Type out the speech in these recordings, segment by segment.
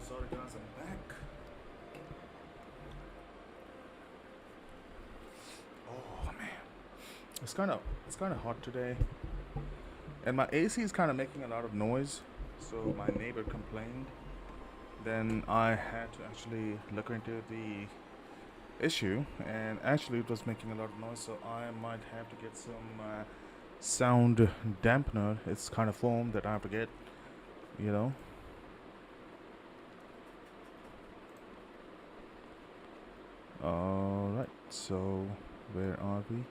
Sorry guys, I'm back. Oh man, it's kind of hot today, and my AC is kind of making a lot of noise. So my neighbor complained. Then I had to actually look into the issue, and actually it was making a lot of noise. So I might have to get some sound dampener. It's kind of foam that I have to get. You know. All right. So where are we?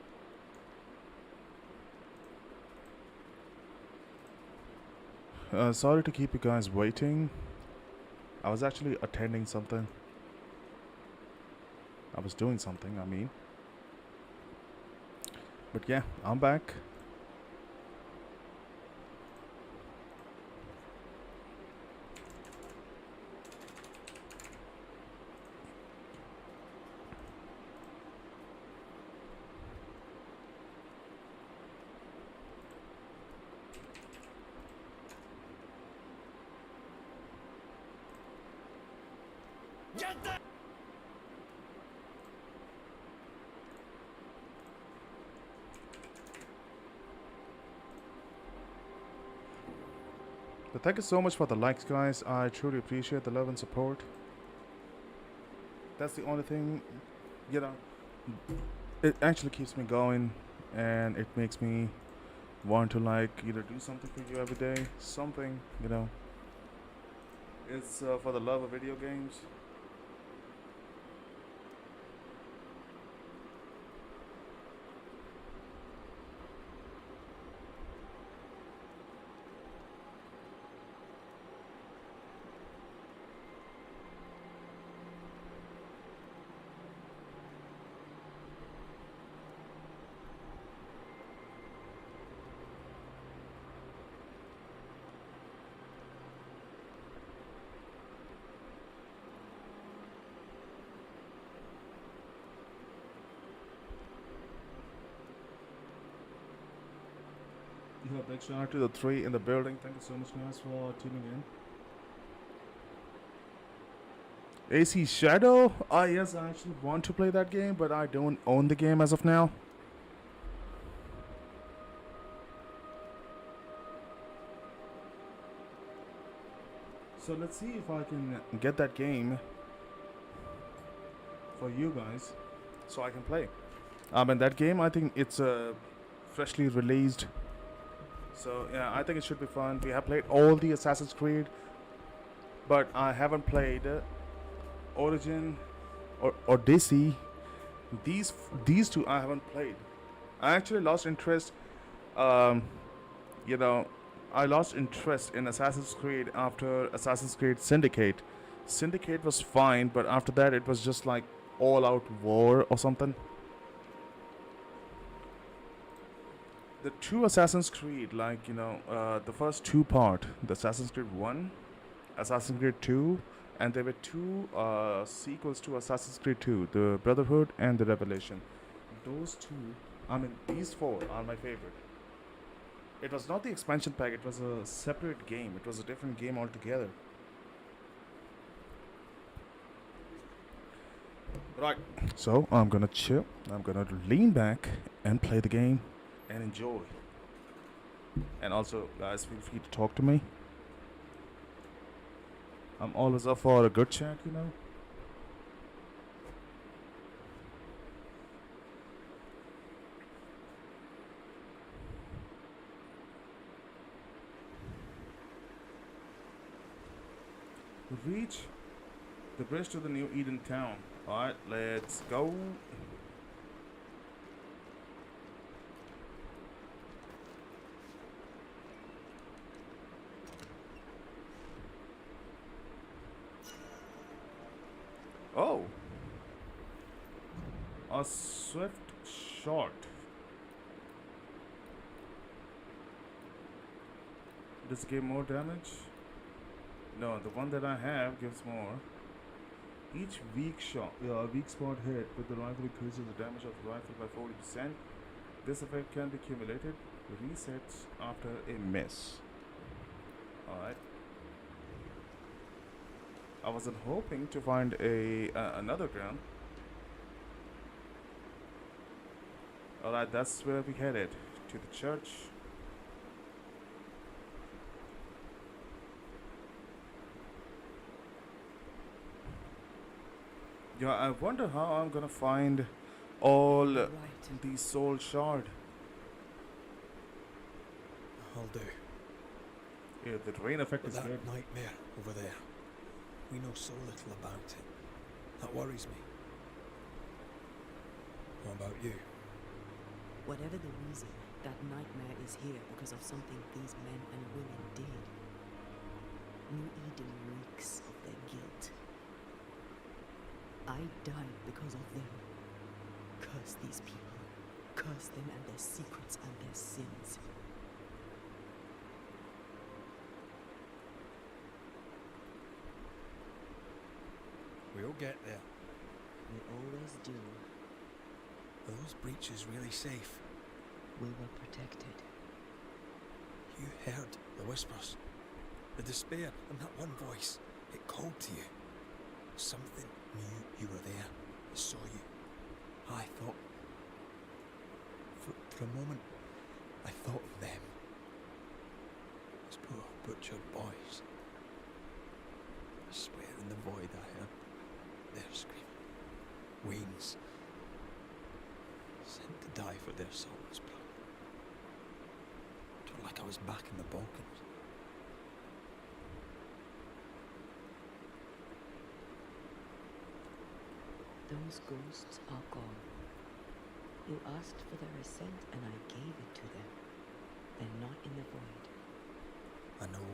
Sorry to keep you guys waiting. I was actually attending something. I was doing something, I mean. But yeah, I'm back. But thank you so much for the likes, guys. I truly appreciate the love and support. That's the only thing, you know, it actually keeps me going, and it makes me want to like either do something for you every day, something, you know. It's for the love of video games. Yeah, big shout out to the 3 in the building. Thank you so much, guys, for tuning in. AC Shadow? Yes, I actually want to play that game, but I don't own the game as of now. So let's see if I can get that game for you guys so I can play. And that game, I think it's freshly released. So yeah, I think it should be fun. We have played all the Assassin's Creed, but I haven't played Origin or Odyssey. These two I haven't played. I actually lost interest. Um, you know, I lost interest in Assassin's Creed after Assassin's Creed Syndicate. Syndicate was fine, but after that it was just like all-out war or something. The two Assassin's Creed, like the first two part, the Assassin's Creed 1, Assassin's Creed 2, and there were two sequels to Assassin's Creed 2, the Brotherhood and the Revelation. Those two, I mean, these four are my favorite. It was not the expansion pack, it was a separate game, it was a different game altogether. Right, so I'm gonna chill, I'm gonna lean back and play the game and enjoy. And also, guys, feel free to talk to me. I'm always up for a good chat, you know. Reach the bridge to the new Eden town. Alright, let's go. Oh, a swift shot. Does it give more damage? No, the one that I have gives more. Each weak spot hit with the rifle increases the damage of the rifle by 40%. This effect can be accumulated, resets after a miss. Alright. I wasn't hoping to find another ground. Alright, that's where we headed. To the church. Yeah, I wonder how I'm gonna find all Right. these soul shard. I'll do. Yeah, the rain effect But is that good. nightmare over there, we know so little about it. That worries me. What about you? Whatever the reason, that nightmare is here because of something these men and women did. New Eden reeks of their guilt. I died because of them. Curse these people. Curse them and their secrets and their sins. We'll get there. We always do. Are those breaches really safe? We were protected. You heard the whispers, the despair, and that one voice. It called to you. Something knew you were there. It saw you. I thought... For a moment, I thought of them. Those poor butchered boys. I swear in the void I heard their scream. Wings. Sent to die for their souls' blood. It felt like I was back in the Balkans. Those ghosts are gone. You asked for their ascent and I gave it to them. They're not in the void. I know.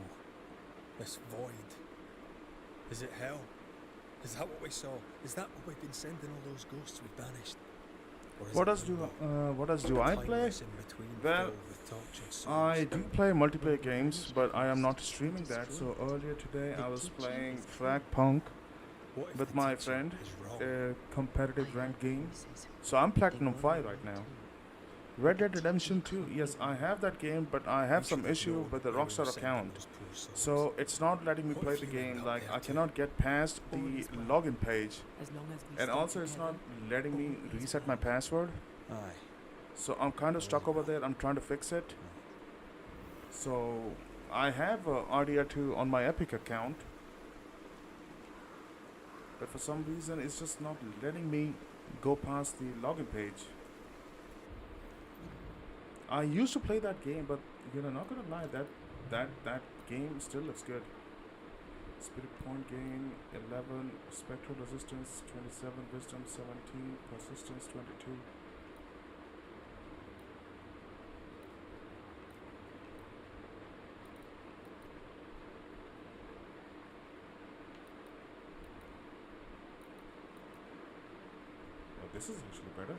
This void. Is it hell? Is that what we saw? Is that what we've been sending all those ghosts we've banished? Or is What it else do limbo? what else do I play? Timeless in between Well, filled with tortured souls. I do play multiplayer games, but I am not streaming that. So earlier today I was playing Frag Punk What if with the my teaching friend, is wrong? a competitive I ranked heard game. voices. So I'm They Platinum were 5 mine right now. too. Red Dead Redemption 2, yes, I have that game, but I have You some should have issue known with the we were Rockstar sending account. those poor souls. So it's not letting me What play if the you end game, up like there I too? cannot get past All the is well. login page. As long as we And stay also it's not together, letting me all is reset my well. password. Aye. So I'm kind of stuck over there, I'm trying to fix it. So I have RDR2 on my Epic account. But for some reason it's just not letting me go past the login page. I used to play that game, but not gonna lie, that game still looks good. Spirit point gain 11, spectral resistance 27, wisdom 17, persistence 22. Oh, this is actually better.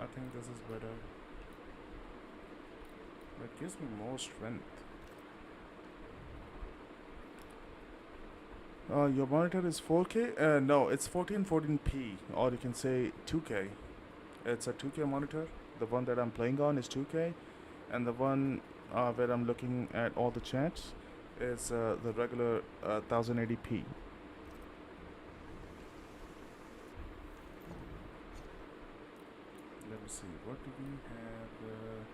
I think this is better. It gives me more strength. Your monitor is 4K? No, it's 1440p, or you can say 2K. It's a 2K monitor. The one that I'm playing on is 2K, and the one where I'm looking at all the chats is the regular 1080p. Let me see, what do we have?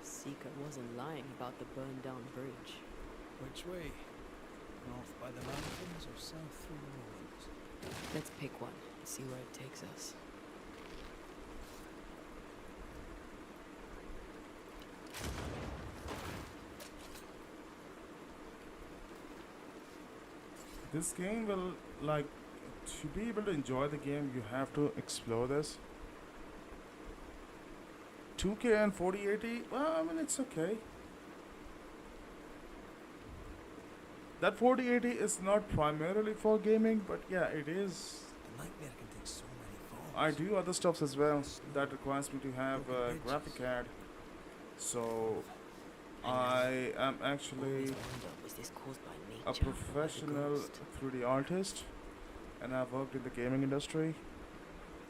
Seeker wasn't lying about the burned down bridge. Which way? North by the mountains or south through the ruins? Let's pick one and see where it takes us. This game will, like, to be able to enjoy the game, you have to explore this. 2K and 4080, well, I mean, it's okay. That 4080 is not primarily for gaming, but yeah, it is. The nightmare can take so many forms. I do other stuffs as well Snow, that requires me to have a broken graphic bridges. card. So And I am always actually wonder, was this caused by nature a or by the professional ghost? 3D artist, and I've worked in the gaming industry.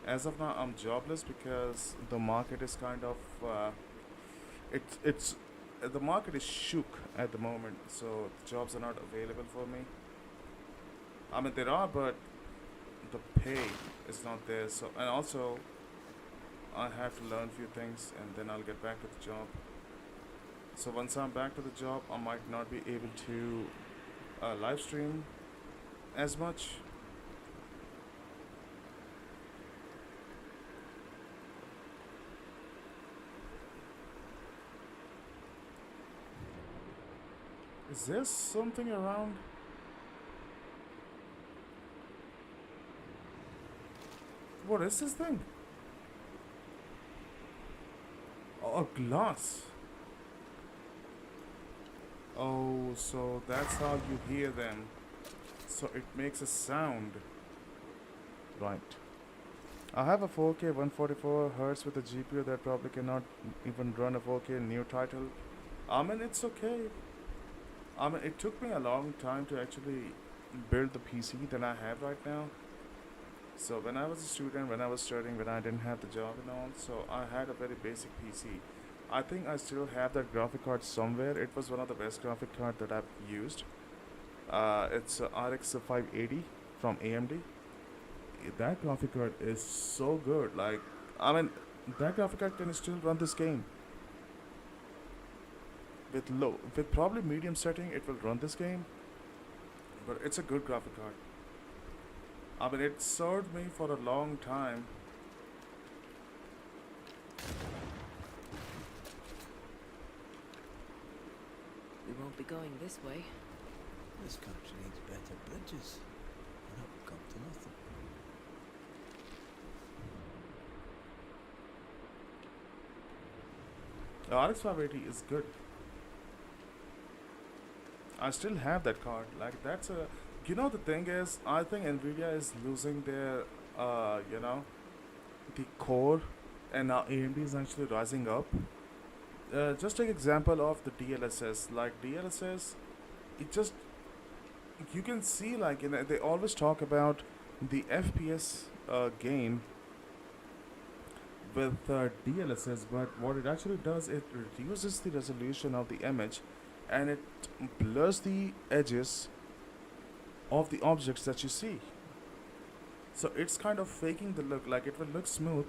As of now, I'm jobless because the market is kind of it's the market is shook at the moment, so jobs are not available for me. I mean, there are, but the pay is not there. So, and also, I have to learn few things, and then I'll get back to the job. So once I'm back to the job, I might not be able to live stream as much. Is there something around? What is this thing? Oh, a glass. Oh, so that's how you hear them. So it makes a sound. Right. I have a 4K 144 Hz with a GPU that probably cannot even run a 4K new title. I mean, it's okay. I mean, it took me a long time to actually build the PC that I have right now. So when I was a student, when I was studying, when I didn't have the job and all, so I had a very basic PC. I think I still have that graphic card somewhere. It was one of the best graphic card that I've used. It's a RX 580 from AMD. That graphic card is so good. Like, I mean, that graphic card can still run this game. With probably medium setting, it will run this game. But it's a good graphic card. I mean, it served me for a long time. We won't be going this way. This country needs better bridges. And that will come to nothing. The RX 580 is good. I still have that card. Like, that's a. You know, the thing is, I think Nvidia is losing their, the core, and now AMD is actually rising up. Just take example of the DLSS. Like DLSS, it just you can see, like, they always talk about the FPS gain with DLSS, but what it actually does, it reduces the resolution of the image, and it blurs the edges of the objects that you see. So it's kind of faking the look, like it will look smooth,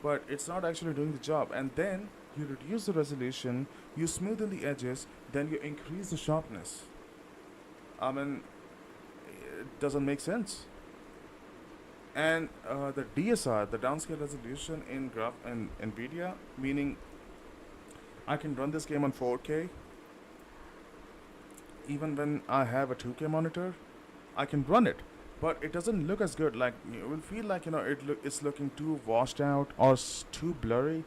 but it's not actually doing the job. And then you reduce the resolution, you smoothen the edges, then you increase the sharpness. I mean, it doesn't make sense. And the DSR, the downscale resolution in NVIDIA, meaning I can run this game on 4K. Even when I have a 2K monitor, I can run it, but it doesn't look as good. Like, you will feel like, it's looking too washed out or too blurry.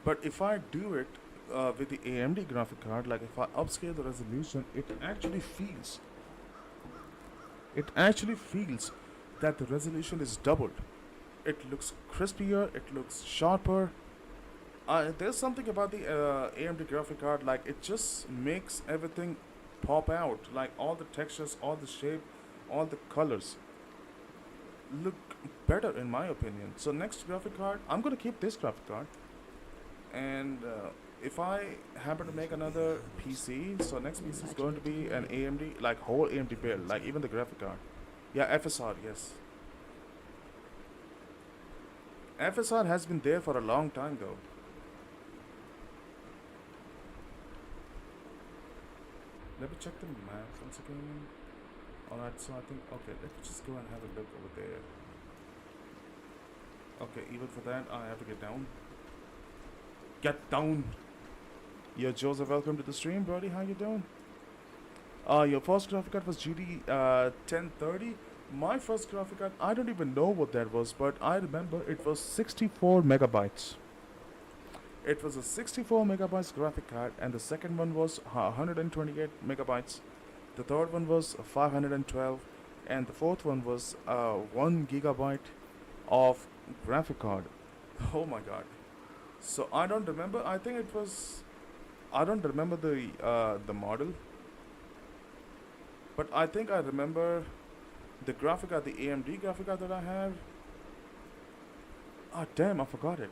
But if I do it with the AMD graphic card, like if I upscale the resolution, it actually feels that the resolution is doubled. It looks crispier, it looks sharper. There's something about the AMD graphic card, like it just makes everything pop out, like all the textures, all the shape, all the colors look better in my opinion. So next graphic card, I'm gonna keep this graphic card, and if I happen to make another PC, so next PC is going to be an AMD, like whole AMD build, like even the graphic card. Yeah, FSR, yes. FSR has been there for a long time though. Let me check the map once again. Alright, so I think, okay, let's just go and have a look over there. Okay, even for that, I have to get down. Get down! Yo, Joseph, welcome to the stream, buddy. How you doing? Your first graphic card was GD 1030. My first graphic card, I don't even know what that was, but I remember it was 64 megabytes. It was a 64 megabytes graphic card, and the second one was 128 megabytes. The third one was 512, and the fourth one was 1 gigabyte of graphic card. Oh my god! So I don't remember. I think it was. I don't remember the model, but I think I remember the graphic card, the AMD graphic card that I have. Ah, damn! I forgot it.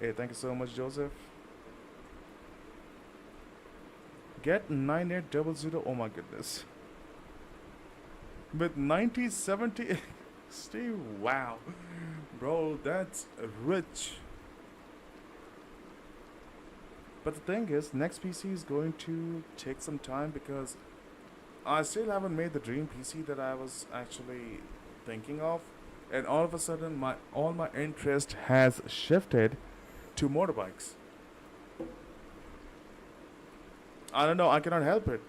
Hey, thank you so much, Joseph. Get 9800. Oh my goodness. With 9070 Steve, wow. Bro, that's rich. But the thing is, next PC is going to take some time because I still haven't made the dream PC that I was actually thinking of. And all of a sudden, all my interest has shifted to motorbikes. I don't know, I cannot help it.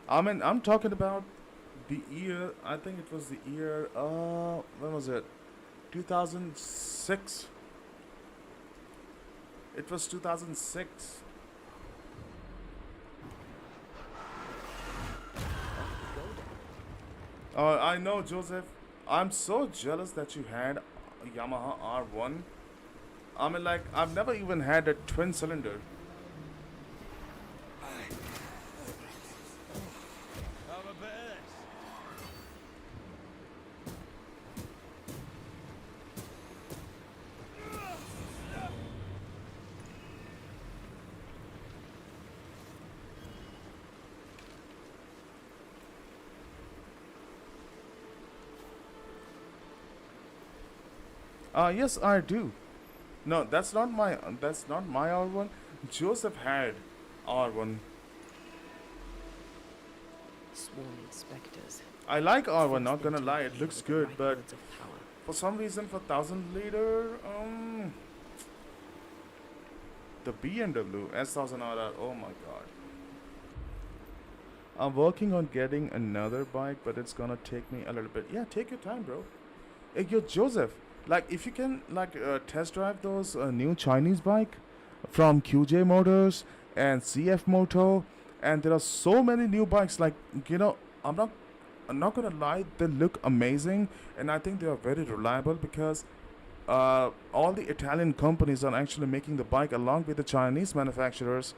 I mean, I'm talking about the year, I think it was the year, when was it? 2006. It was 2006. I know, Joseph. I'm so jealous that you had a Yamaha R1. I mean, like, I've never even had a twin cylinder. Yes, I do. No, that's not my R1. Joseph had R1. Sworn inspectors. I like R1, Forced not gonna into lie, it appear looks with the good, right but words of power. for some reason, for 1000 liter, the BMW S1000RR, oh my god. I'm working on getting another bike, but it's gonna take me a little bit. Yeah, take your time, bro. Hey, yo, Joseph, like, if you can, like, test drive those new Chinese bike from QJ Motors and CF Moto, and there are so many new bikes, like, you know, I'm not gonna lie, they look amazing, and I think they are very reliable because all the Italian companies are actually making the bike along with the Chinese manufacturers.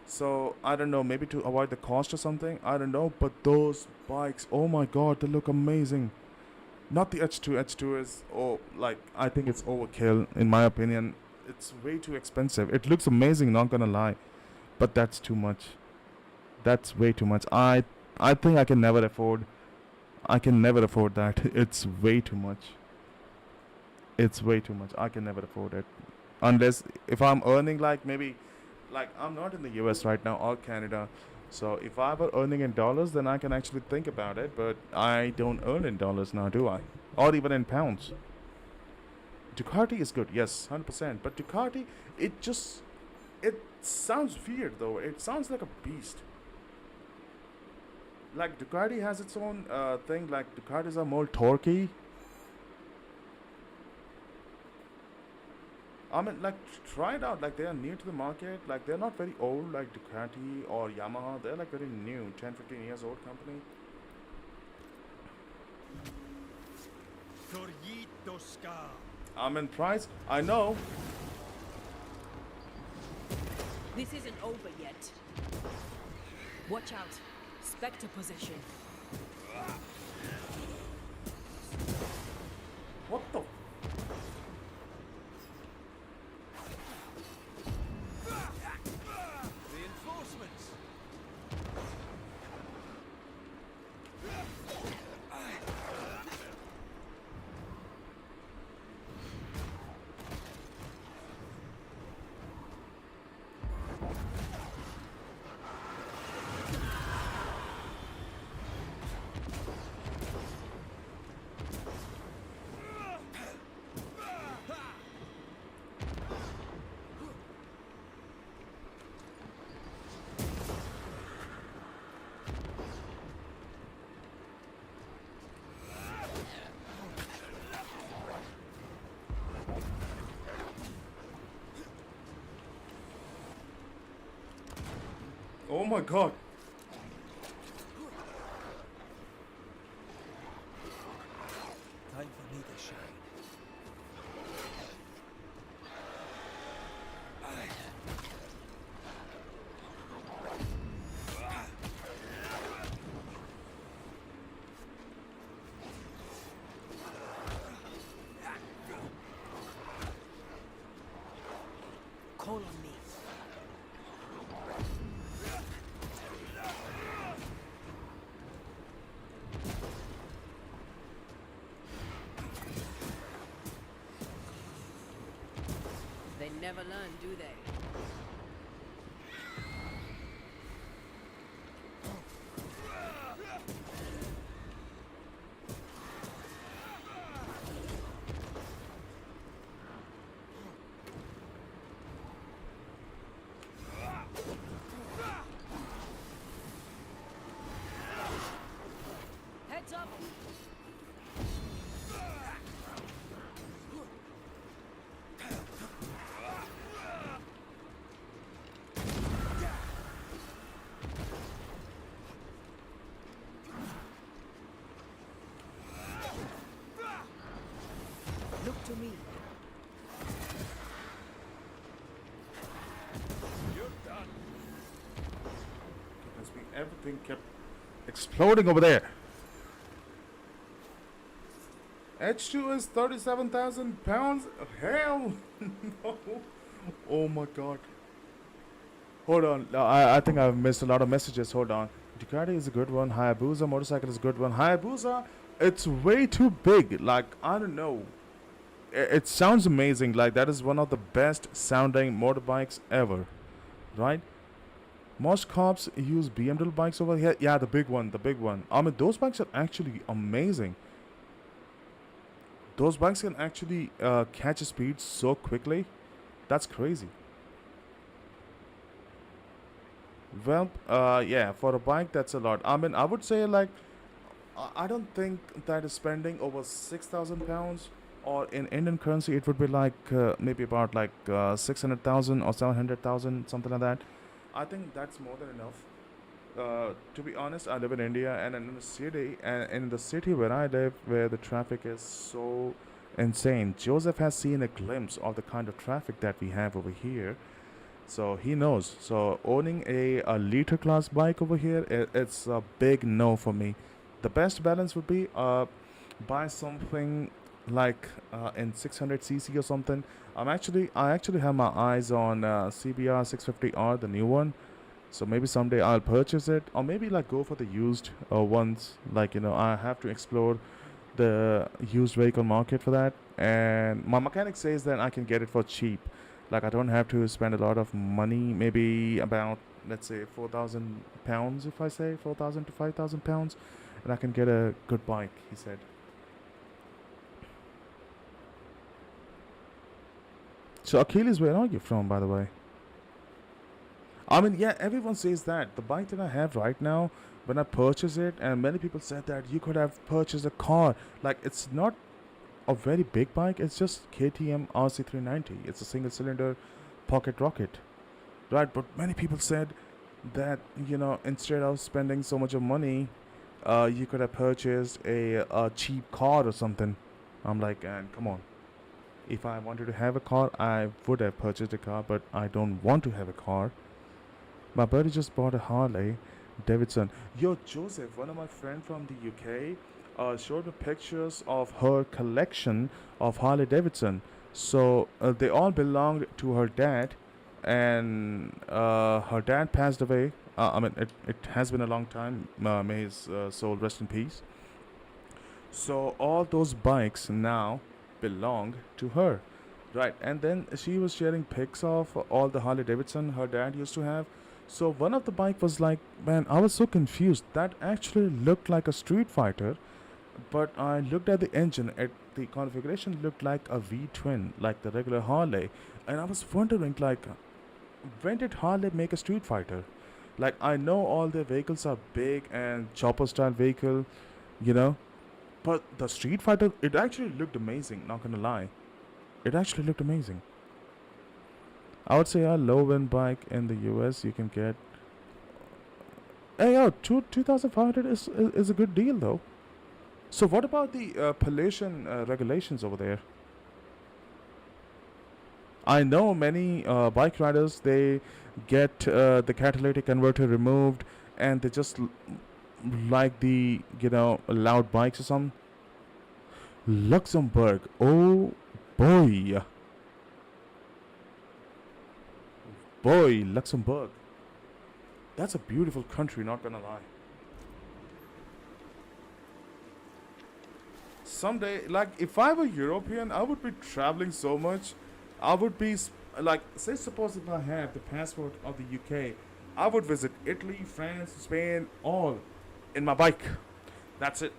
So I don't know, maybe to avoid the cost or something. I don't know, but those bikes, oh my god, they look amazing. Not the H2. H2 is, oh, like, I think it's overkill in my opinion. It's way too expensive. It looks amazing, not gonna lie, but that's too much. That's way too much. I think I can never afford. I can never afford that. It's way too much. It's way too much. I can never afford it. Unless if I'm earning, like, maybe, like, I'm not in the US right now or Canada. So if I were earning in dollars, then I can actually think about it. But I don't earn in dollars now, do I? Or even in pounds. Ducati is good, yes, 100%. But Ducati, it sounds weird though. It sounds like a beast. Like, Ducati has its own thing. Like, Ducatis are more torquey. I mean, like, try it out. Like, they are new to the market. Like, they're not very old like Ducati or Yamaha. They're, like, very new, 10, 15 years old company. I mean, price, I know. This isn't over yet. Watch out. Spectre possession. What the? Reinforcements. Oh my god. Time for me to shine. Call on me. They never learn, do they? Heads up! Look to me. Everything kept exploding over there. H2 is 37,000 pounds? Hell no. Oh my god. Hold on. I think I've missed a lot of messages. Hold on. Ducati is a good one. Hayabusa motorcycle is a good one. Hayabusa, it's way too big. Like, I don't know. It sounds amazing. Like, that is one of the best sounding motorbikes ever. Right? Most cops use BMW bikes over here. Yeah, the big one. The big one. I mean, those bikes are actually amazing. Those bikes can actually catch a speed so quickly. That's crazy. Well, yeah, for a bike, that's a lot. I mean, I would say, like, I don't think that is spending over 6,000 pounds, or in Indian currency, it would be like maybe about like 600,000 or 700,000, something like that. I think that's more than enough. To be honest, I live in India, and in the city, and in the city where I live, where the traffic is so insane, Joseph has seen a glimpse of the kind of traffic that we have over here. So he knows. So owning a liter class bike over here, it's a big no for me. The best balance would be buy something like in 600cc or something. I actually have my eyes on CBR 650R, the new one. So maybe someday I'll purchase it, or maybe like go for the used ones. Like, you know, I have to explore the used vehicle market for that. And my mechanic says that I can get it for cheap. Like, I don't have to spend a lot of money. Maybe about, let's say, 4,000 pounds. If I say 4,000 to 5,000 pounds, and I can get a good bike, he said. So Achilles, where are you from, by the way? I mean, yeah, everyone says that. The bike that I have right now, when I purchased it, and many people said that you could have purchased a car. Like, it's not a very big bike. It's just KTM RC390. It's a single cylinder pocket rocket. Right, but many people said that, you know, instead of spending so much of money, you could have purchased a cheap car or something. I'm like, and come on. If I wanted to have a car, I would have purchased a car, but I don't want to have a car. My buddy just bought a Harley Davidson. Yo, Joseph, one of my friends from the UK, showed me pictures of her collection of Harley Davidson. So they all belonged to her dad, and her dad passed away. I mean, it has been a long time. May his soul rest in peace. So all those bikes now belong to her. Right, and then she was sharing pics of all the Harley Davidson her dad used to have. So one of the bike was like, man, I was so confused. That actually looked like a Street Fighter, but I looked at the engine. The configuration looked like a V-twin, like the regular Harley, and I was wondering, like, when did Harley make a Street Fighter? Like, I know all their vehicles are big and chopper style vehicle, you know, but the Street Fighter, it actually looked amazing. Not gonna lie, it actually looked amazing. I would say a low end bike in the US you can get Hey, yo, 2,500 is a good deal though. So what about the pollution regulations over there? I know many bike riders, they get the catalytic converter removed, and they just like the loud bikes or something. Luxembourg, oh boy, boy, Luxembourg. That's a beautiful country, not gonna lie. Someday, like if I were European, I would be traveling so much. I would be like, say, suppose if I have the passport of the UK, I would visit Italy, France, Spain, all in my bike. That's it.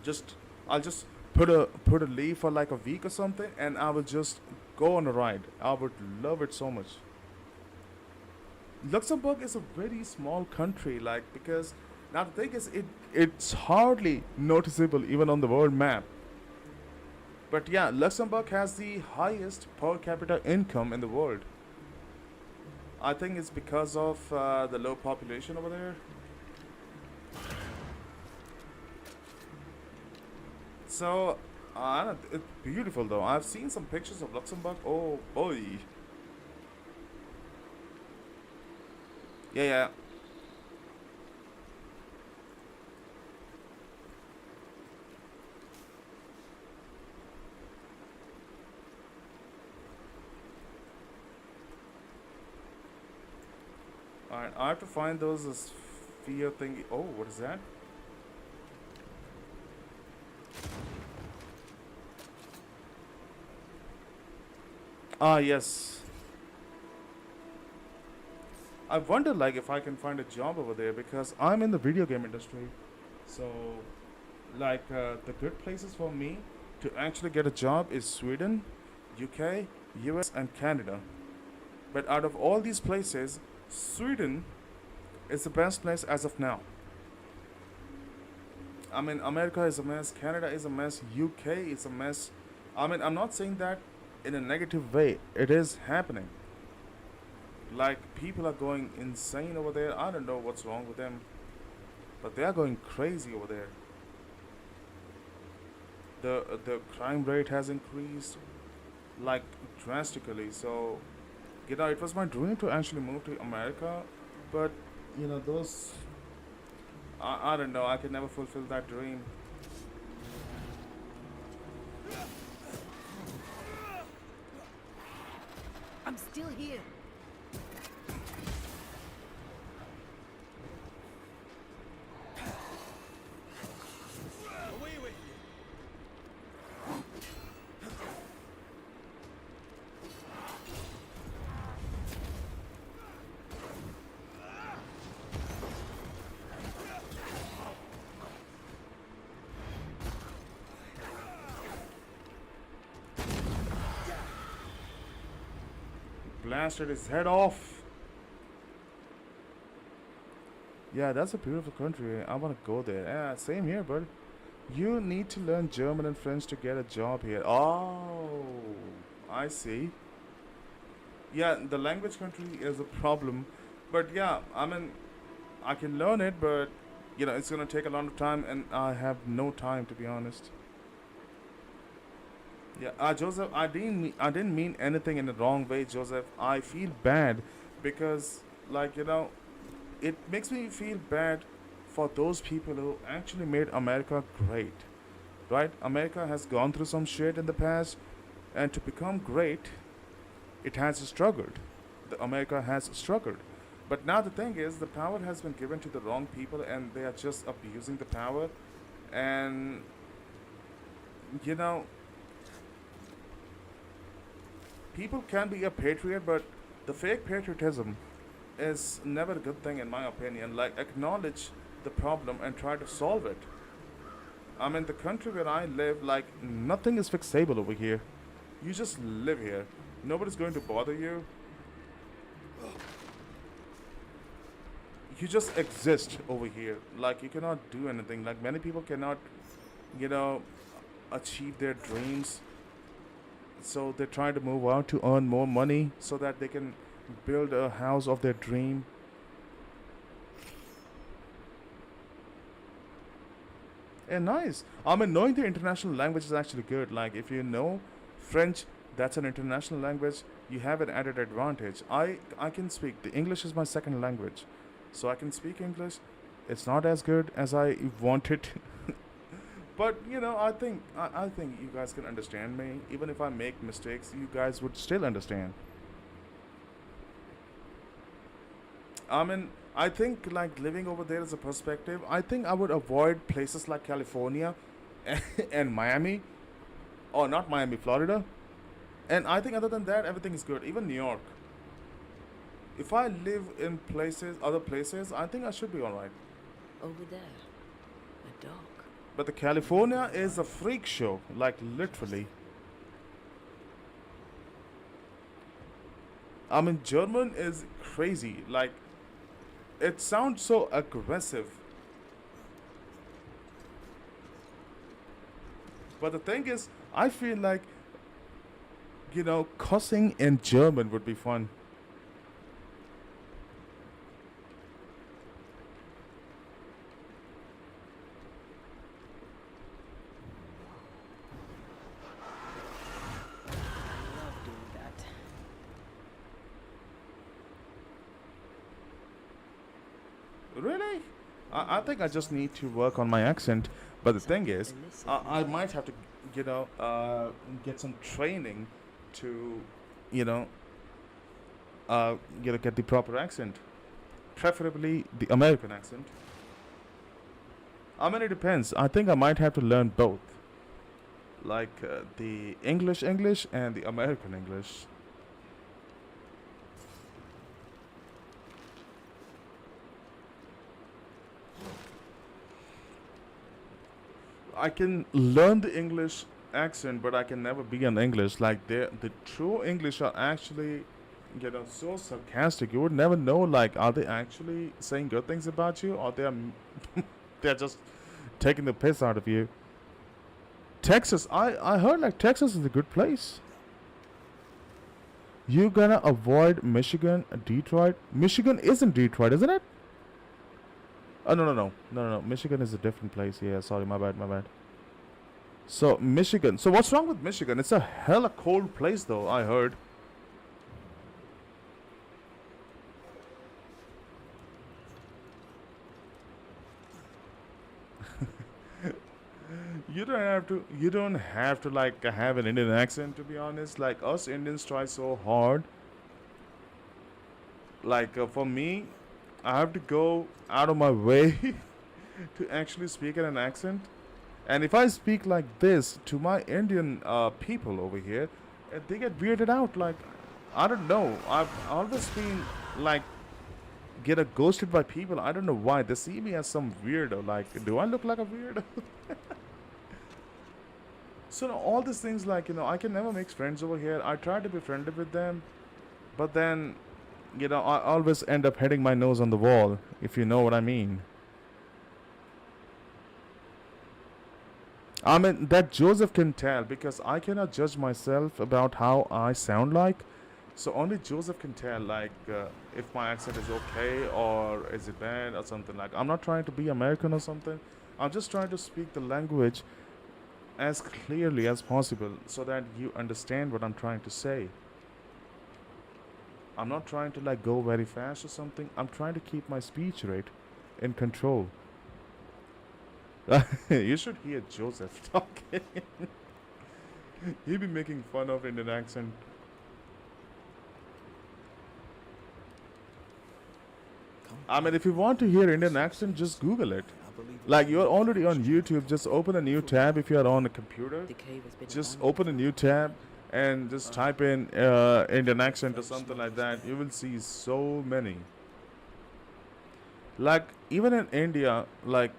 Just I'll just put a leave for like a week or something, and I will just go on a ride. I would love it so much. Luxembourg is a very small country, like because now the thing is, it's hardly noticeable even on the world map. But yeah, Luxembourg has the highest per capita income in the world. I think it's because of the low population over there. So, it's beautiful though. I've seen some pictures of Luxembourg. Oh boy. Yeah, yeah. Alright, I have to find those sphere thingy. Oh, what is that? Ah, yes. I wonder, like, if I can find a job over there because I'm in the video game industry. So, like, the good places for me to actually get a job is Sweden, UK, US, and Canada. But out of all these places, Sweden is the best place as of now. I mean, America is a mess, Canada is a mess, UK is a mess. I mean, I'm not saying that in a negative way. It is happening. Like, people are going insane over there. I don't know what's wrong with them, but they are going crazy over there. The crime rate has increased like drastically. So, it was my dream to actually move to America, but those I don't know. I could never fulfill that dream. I'm still here. Away with you! Blasted his head off. Yeah, that's a beautiful country. I want to go there. Yeah, same here, bud. You need to learn German and French to get a job here. Oh, I see. Yeah, the language country is a problem. But yeah, I mean, I can learn it, but it's gonna take a lot of time, and I have no time to be honest. Yeah, Joseph, I didn't mean anything in the wrong way, Joseph. I feel bad because, like, it makes me feel bad for those people who actually made America great, right? America has gone through some shit in the past, and to become great, it has struggled. America has struggled. But now the thing is, the power has been given to the wrong people, and they are just abusing the power. And, you know, people can be a patriot, but the fake patriotism is never a good thing, in my opinion. Like, acknowledge the problem and try to solve it. I mean, the country where I live, like, nothing is fixable over here. You just live here. Nobody's going to bother you. You just exist over here. Like, you cannot do anything. Like, many people cannot, you know, achieve their dreams. So they try to move out to earn more money so that they can build a house of their dream. And nice. I mean, knowing the international language is actually good. Like, if you know French, that's an international language. You have an added advantage. I can speak. The English is my second language, so I can speak English. It's not as good as I want it, but I think you guys can understand me. Even if I make mistakes, you guys would still understand. I mean, I think like living over there is a perspective. I think I would avoid places like California and Miami, or not Miami, Florida. And I think other than that, everything is good. Even New York. If I live in other places, I think I should be alright. Over there, a dog. But the California is a freak show, like literally. I mean, German is crazy. Like, it sounds so aggressive. But the thing is, I feel like, cussing in German would be fun. I love doing that. Really? I think I just need to work on my accent. But the thing is, I might have to, get some training to, you know, get the proper accent. Preferably the American accent. I mean, it depends. I think I might have to learn both. Like the English and the American English. I can learn the English accent, but I can never be an English. Like the true English are actually, so sarcastic. You would never know. Like, are they actually saying good things about you, or they're just taking the piss out of you? Texas, I heard like Texas is a good place. You gonna avoid Michigan, Detroit. Michigan isn't Detroit, isn't it? Oh no. Michigan is a different place. Yeah, sorry, my bad. So Michigan. So what's wrong with Michigan? It's a hella cold place, though. I heard. You don't have to. You don't have to like have an Indian accent. To be honest, like us Indians try so hard. Like for me, I have to go out of my way to actually speak in an accent. And if I speak like this to my Indian people over here, they get weirded out. Like, I don't know. I've always been like get a ghosted by people. I don't know why. They see me as some weirdo. Like, do I look like a weirdo? So all these things, like I can never make friends over here. I try to be friendly with them, but then, I always end up hitting my nose on the wall. If you know what I mean. I mean, that Joseph can tell because I cannot judge myself about how I sound like. So only Joseph can tell, like, if my accent is okay or is it bad or something. Like, I'm not trying to be American or something. I'm just trying to speak the language as clearly as possible so that you understand what I'm trying to say. I'm not trying to, like, go very fast or something. I'm trying to keep my speech rate in control. You should hear Joseph talking. He'd be making fun of Indian accent. I mean, if you want to hear Indian accent, just Google it. Like, you're already on YouTube. Just open a new tab if you're on a computer. The cave has been Just abandoned. open a new tab and just type in Indian accent or something like that. You will see so many. Like, even in India, like,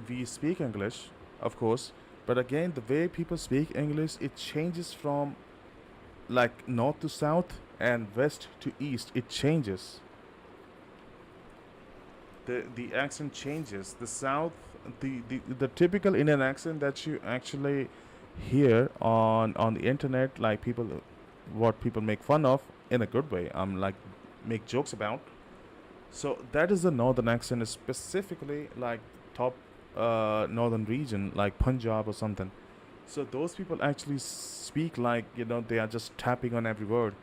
we speak English, of course, but again, the way people speak English, it changes from like north to south and west to east. It changes. The accent changes. The south, the typical Indian accent that you actually hear on the internet, like people, what people make fun of in a good way. I'm like make jokes about. So that is the northern accent, is specifically like top northern region, like Punjab or something. So those people actually speak like they are just tapping on every word.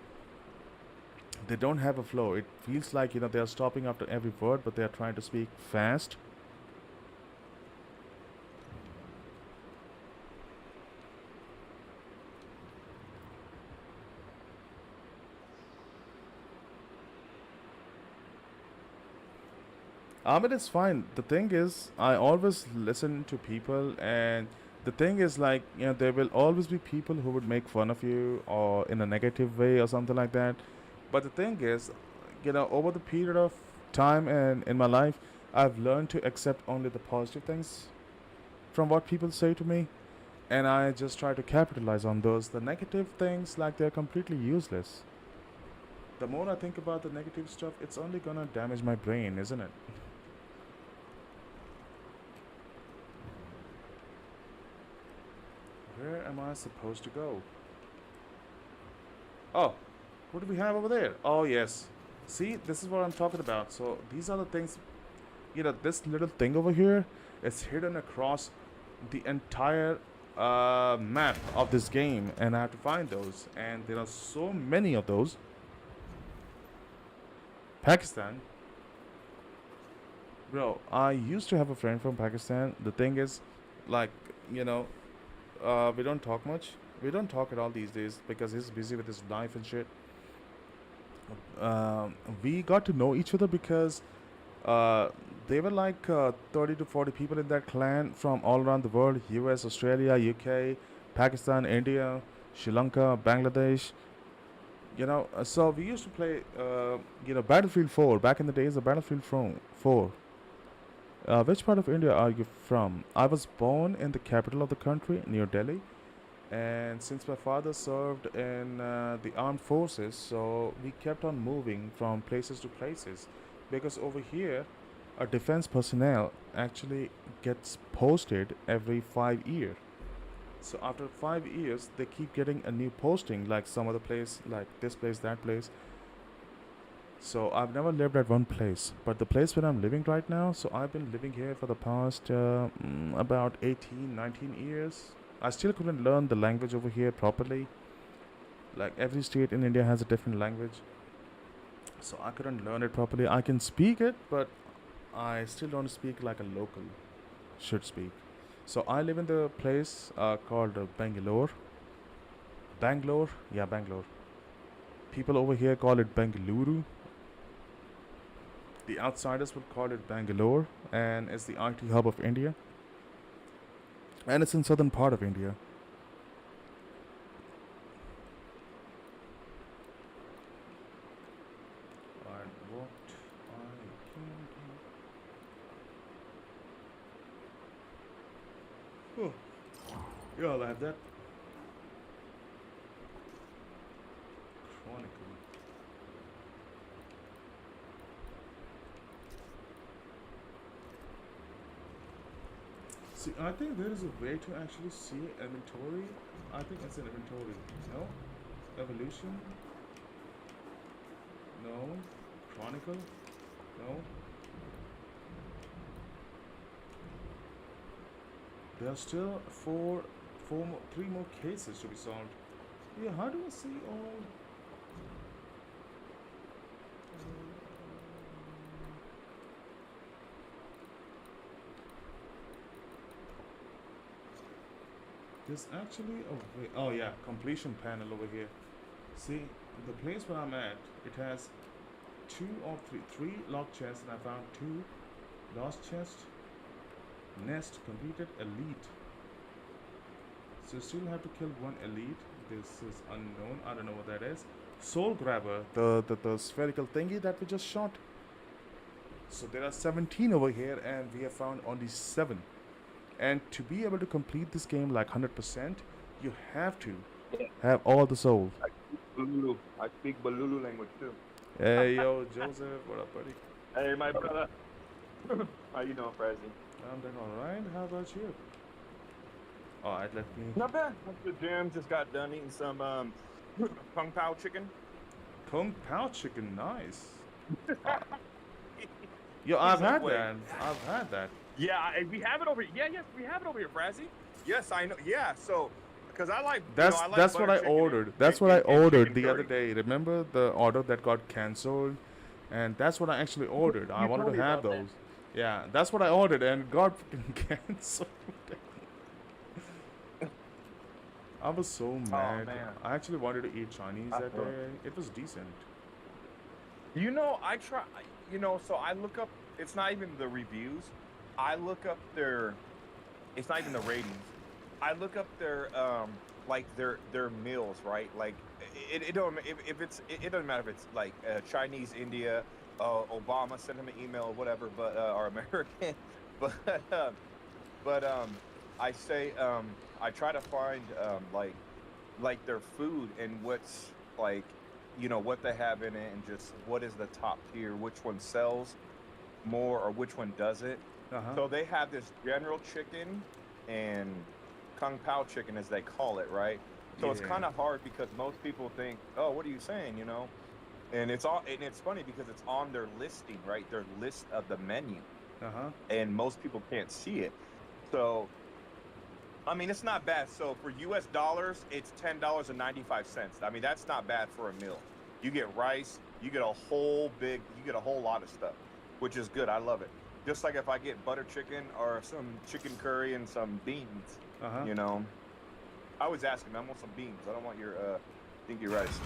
They don't have a flow. It feels like they are stopping after every word, but they are trying to speak fast. I mean, it's fine. The thing is, I always listen to people, and the thing is, like, there will always be people who would make fun of you or in a negative way or something like that. But the thing is, over the period of time and in my life, I've learned to accept only the positive things from what people say to me, and I just try to capitalize on those. The negative things, like, they're completely useless. The more I think about the negative stuff, it's only gonna damage my brain, isn't it? Where am I supposed to go? Oh, what do we have over there? Oh, yes. See, this is what I'm talking about. So these are the things, this little thing over here is hidden across the entire map of this game, and I have to find those. And there are so many of those. Pakistan. Bro, I used to have a friend from Pakistan. The thing is, like, you know, we don't talk much. We don't talk at all these days because he's busy with his life and shit. We got to know each other because uh, they were like 30 to 40 people in that clan from all around the world: US, Australia, UK, Pakistan, India, Sri Lanka, Bangladesh. So we used to play, Battlefield 4. Back in the days, the Battlefield 4. Which part of India are you from? I was born in the capital of the country, New Delhi. And since my father served in the armed forces, so we kept on moving from places to places. Because over here, a defense personnel actually gets posted every 5 years. So after 5 years, they keep getting a new posting, like some other place, like this place, that place. So I've never lived at one place, but the place where I'm living right now, so I've been living here for the past about 18, 19 years. I still couldn't learn the language over here properly. Like every state in India has a different language, so I couldn't learn it properly. I can speak it, but I still don't speak like a local should speak. So I live in the place called Bangalore. Bangalore, yeah, Bangalore. People over here call it Bengaluru. The outsiders would call it Bangalore, and it's the IT hub of India, and it's in southern part of India. And what I can do. Oh, yeah, I'll have that. Chronicle. See, I think there is a way to actually see inventory. I think it's an inventory. No? Evolution? No. Chronicle? No. There are still three more cases to be solved. Yeah, how do I see all? There's actually a way. Oh yeah, completion panel over here. See, the place where I'm at, it has three locked chests, and I found two lost chests. Nest completed, elite. So you still have to kill one elite. This is unknown. I don't know what that is. Soul grabber, the spherical thingy that we just shot. So there are 17 over here, and we have found only 7. And to be able to complete this game like 100%, you have to Yeah, have all the soul. I speak Balulu. I speak Balulu language too. Hey yo, Joseph, what up, buddy? Hey, my brother. How you doing, Frazzy? I'm doing alright. How about you? Alright, let me. Not bad. Went to the gym. Just got done eating some Kung Pao chicken. Kung Pao chicken, nice. Yo, He's I've like, had "Wait." that. I've had that. Yeah, we have it over. Yeah, yes, we have it over here, Frazzy. Yes, I know. Yeah, so because I like, I like That's what butter I chicken ordered. That's what I and ordered chicken the other curry. day. Remember the order that got cancelled, and that's what I actually ordered. I You wanted told to me have about that. those. Yeah, that's what I ordered, and it got freaking cancelled. I was so Oh mad. man, I actually wanted to eat Chinese I that feel it. day. It was decent. I try. So I look up. It's not even the reviews. I look up their. It's not even the ratings. I look up their like their meals, right? Like it don't if it's it doesn't matter if it's like Chinese, India, Obama sent him an email or whatever, but or American, but I say I try to find like their food and what's like what they have in it and just what is the top tier, which one sells more or which one doesn't. Uh huh. So they have this general chicken and kung pao chicken as they call it, right? So it's Yeah. kind of hard because most people think, oh, what are you saying, And it's funny because it's on their listing, right? Their list of the menu, Uh huh. and most people can't see it. So I mean, it's not bad. So for US dollars, it's $10.95. I mean, that's not bad for a meal. You get rice, you get a whole lot of stuff, which is good. I love it. Just like if I get butter chicken or some chicken curry and some beans, Uh huh. you know. I always ask them, I want some beans. I don't want your stinky rice.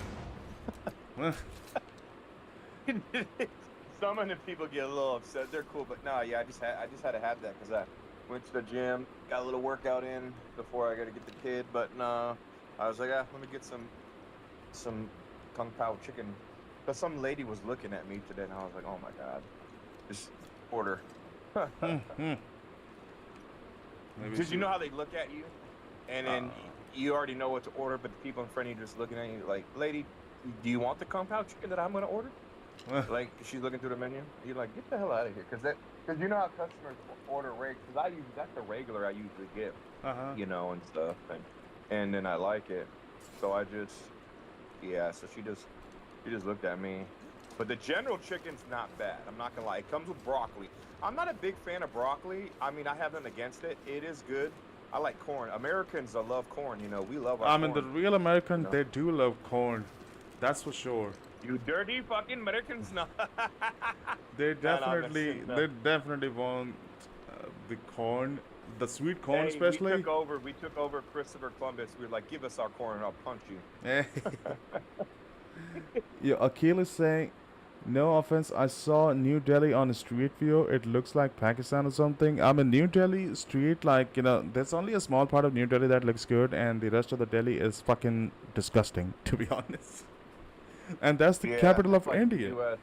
Some of the people get a little upset. They're cool, but no, yeah, I just had to have that because I went to the gym, got a little workout in before I got to get the kid. But no, I was like, let me get some kung pao chicken. But some lady was looking at me today, and I was like, oh my god, just order. Maybe Did she- you know how they look at you, and then Uh. you already know what to order, but the people in front of you just looking at you like, lady, do you want the kung pao chicken that I'm gonna order? Like she's looking through the menu. You're like, get the hell out of here, because you know how customers order because that's the regular I usually get, Uh-huh. and stuff, and then I like it, so so she just looked at me, but the general chicken's not bad. I'm not gonna lie, it comes with broccoli. I'm not a big fan of broccoli. I mean, I have nothing against it. It is good. I like corn. Americans, I love corn. We love our I mean, the corn. real American, No. they do love corn. That's for sure. You dirty fucking Americans, no. They No, no, I'm definitely, messing up. they definitely want the corn, the sweet corn Hey, especially. we took over Christopher Columbus. We were like, give us our corn and I'll punch you. Yeah, Akil is saying, no offense, I saw New Delhi on a street view. It looks like Pakistan or something. I mean, New Delhi street, like, there's only a small part of New Delhi that looks good, and the rest of the Delhi is fucking disgusting, to be honest. And that's the capital of like India. US.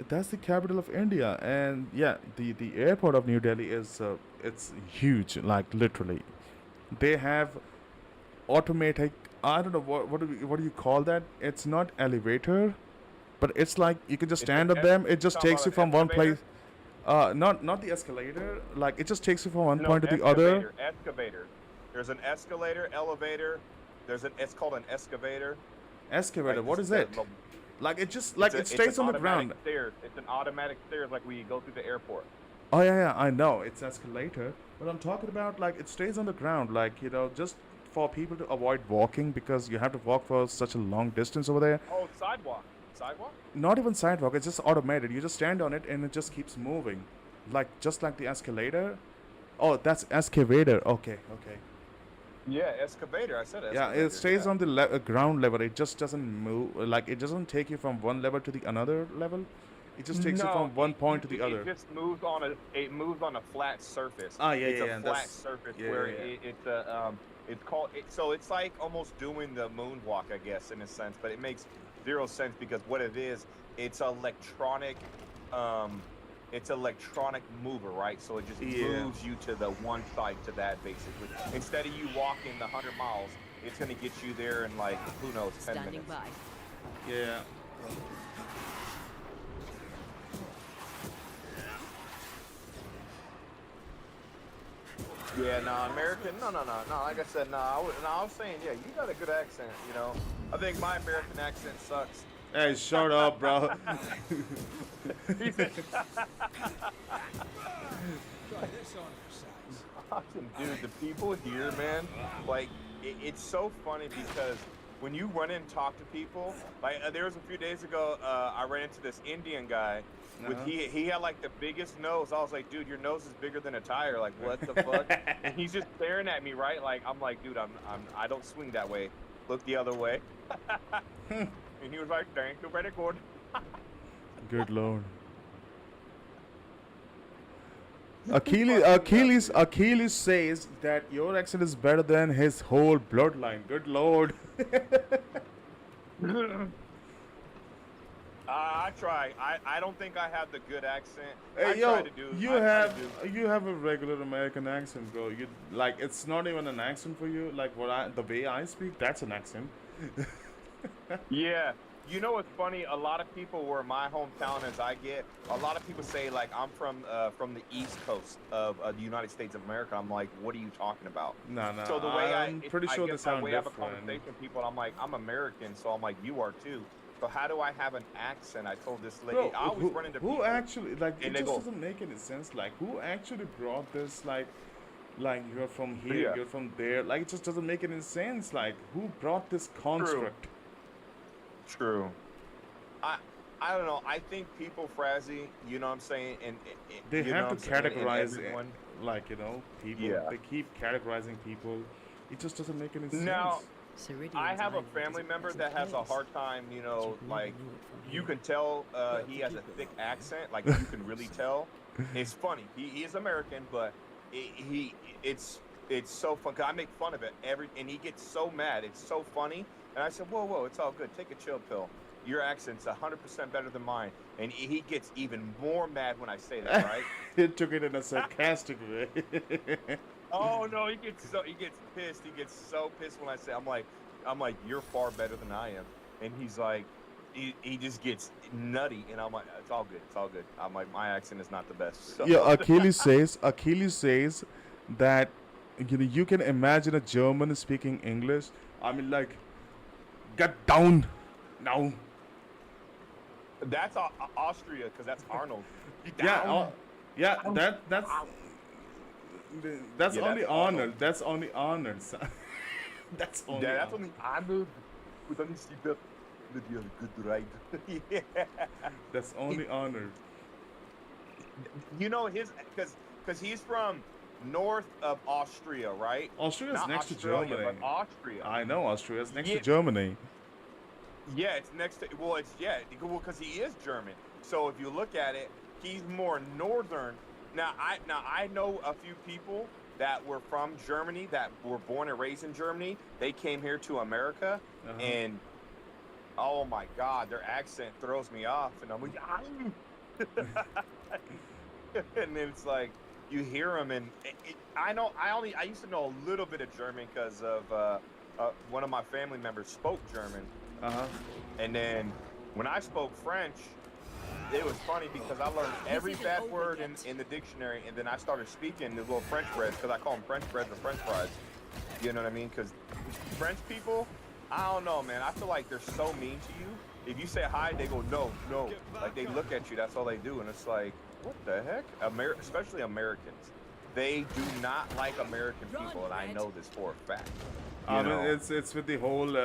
That's the capital of India, and yeah, the airport of New Delhi is it's huge, like literally. They have automatic. I don't know what do you call that? It's not elevator, but it's like you can just It's stand an on them. It just talking takes about you an from one excavator? place. Not the escalator. Like it just takes you from one No, point to the other. Excavator. There's an escalator, elevator. It's called an excavator. Excavator. Like, What this is the it? lo- Like it just it's like a- it it's stays an on the automatic ground. Stairs. It's an automatic stairs like when you go through the airport. Oh yeah, I know it's escalator, but I'm talking about like it stays on the ground, like just for people to avoid walking because you have to walk for such a long distance over there. Oh, sidewalk. Sidewalk? Not even sidewalk; it's just automated. You just stand on it and it just keeps moving, just like the escalator. Oh, that's excavator. Okay. Yeah, excavator. I said Yeah, excavator. it stays on the ground level. It just doesn't move. Like it doesn't take you from one level to the another level. It just takes you from one point to the other. It just moves on a flat surface. Ah, yeah, it's yeah, a yeah, flat that's- surface yeah, where yeah, yeah. it's called so it's like almost doing the moonwalk, I guess, in a sense, but it makes zero sense because what it is, it's electronic mover, right? So it just Yeah. moves you to the one side to that basically. Instead of you walking the 100 miles, it's gonna get you there in like who knows 10 Standing minutes. by. Yeah. Yeah, no, American, no. Like I said, no, I was saying, yeah, you got a good accent, I think my American accent sucks. Hey, shut up, bro. He said, Try this on for size. awesome, dude. The people here, man, like it's so funny because when you run in and talk to people, like there was a few days ago, I ran into this Indian guy with Uh-huh. he had like the biggest nose. I was like, dude, your nose is bigger than a tire. Like, what the fuck? And he's just staring at me, right? Like, I'm like, dude, I don't swing that way. Look the other way. And he was like, thank you, very good. Good lord. Fucking nuts, Achilles says that your accent is better than his whole bloodline. Good lord. dude. I try. I don't think I have the good accent. I Hey, try yo, to do. you I try have to do. you have a regular American accent, bro. You like it's not even an accent for you. Like the way I speak, that's an accent. Yeah. You know what's funny? A lot of people where my hometown as I get, a lot of people say like I'm from the East Coast of the United States of America. I'm like, what are you talking about? No, no, So the way I'm pretty I sure they guess my sound way I have a different. conversation with people, I'm like, I'm American, so I'm like, you are too. So how do I have an accent? I told this lady, Bro, I always run into who people actually like and it they just go, doesn't make any sense. Like who actually brought this like you're from here, yeah, you're from there. Like it just doesn't make any sense. Like who brought this true, construct? true. I I don't know. I think people, Frazzy, you know what I'm saying, They you know have what to I'm saying, and categorize everyone, like people. yeah. They keep categorizing people. It just doesn't make any Now, sense. I Ceridian's have a island is family a member pleasant that has a place, hard time, but you'd never like know it from you here. can tell Better he to has a keep it thick that way. accent, like you can really tell. It's funny. He is American, but he it's so fun. 'Cause I make fun of it and he gets so mad. It's so funny. And I said, whoa, whoa, it's all good. Take a chill pill. Your accent's 100% better than mine. And he gets even more mad when I say that, right? It took it in a sarcastic way. Oh no, he gets pissed. He gets so pissed when I say I'm like you're far better than I am, and he's like he just gets nutty, and I'm like it's all good, it's all good. I'm like my accent is not the best, so Yeah, Achilles says that you can imagine a German speaking English. I mean, like, get down now. that's Austria because that's Arnold. You Yeah, down? yeah. Down. That's Yeah, that's only Arnold. Arnold. That's only Arnold. That's only Yeah, that's Arnold. only Arnold. We don't see that. Maybe a good ride. Yeah. That's only Arnold. You know his because he's from north of Austria, right? Austria is Not next to Australia, but Germany. Austria. I know Austria is next to Yeah, Germany. yeah, it's next to well, it's yeah, well, because he is German. So if you look at it, he's more northern. Now I know a few people that were from Germany that were born and raised in Germany. They came here to America, Uh huh. and oh my God, their accent throws me off, and I'm like, and then it's like you hear them, and I know I used to know a little bit of German because of one of my family members spoke German, Uh huh. and then when I spoke French, it was funny because I learned This every isn't bad over word yet. in the dictionary, and then I started speaking the little French breads because I call them French breads or French fries. You know what I mean? Because French people, I don't know, man. I feel like they're so mean to you. If you say hi, they go no, no. Like they look at you. That's all they do, and it's like, what the heck? Especially Americans, they do not like American people, and I know this for a fact. I You mean, know? it's with the whole.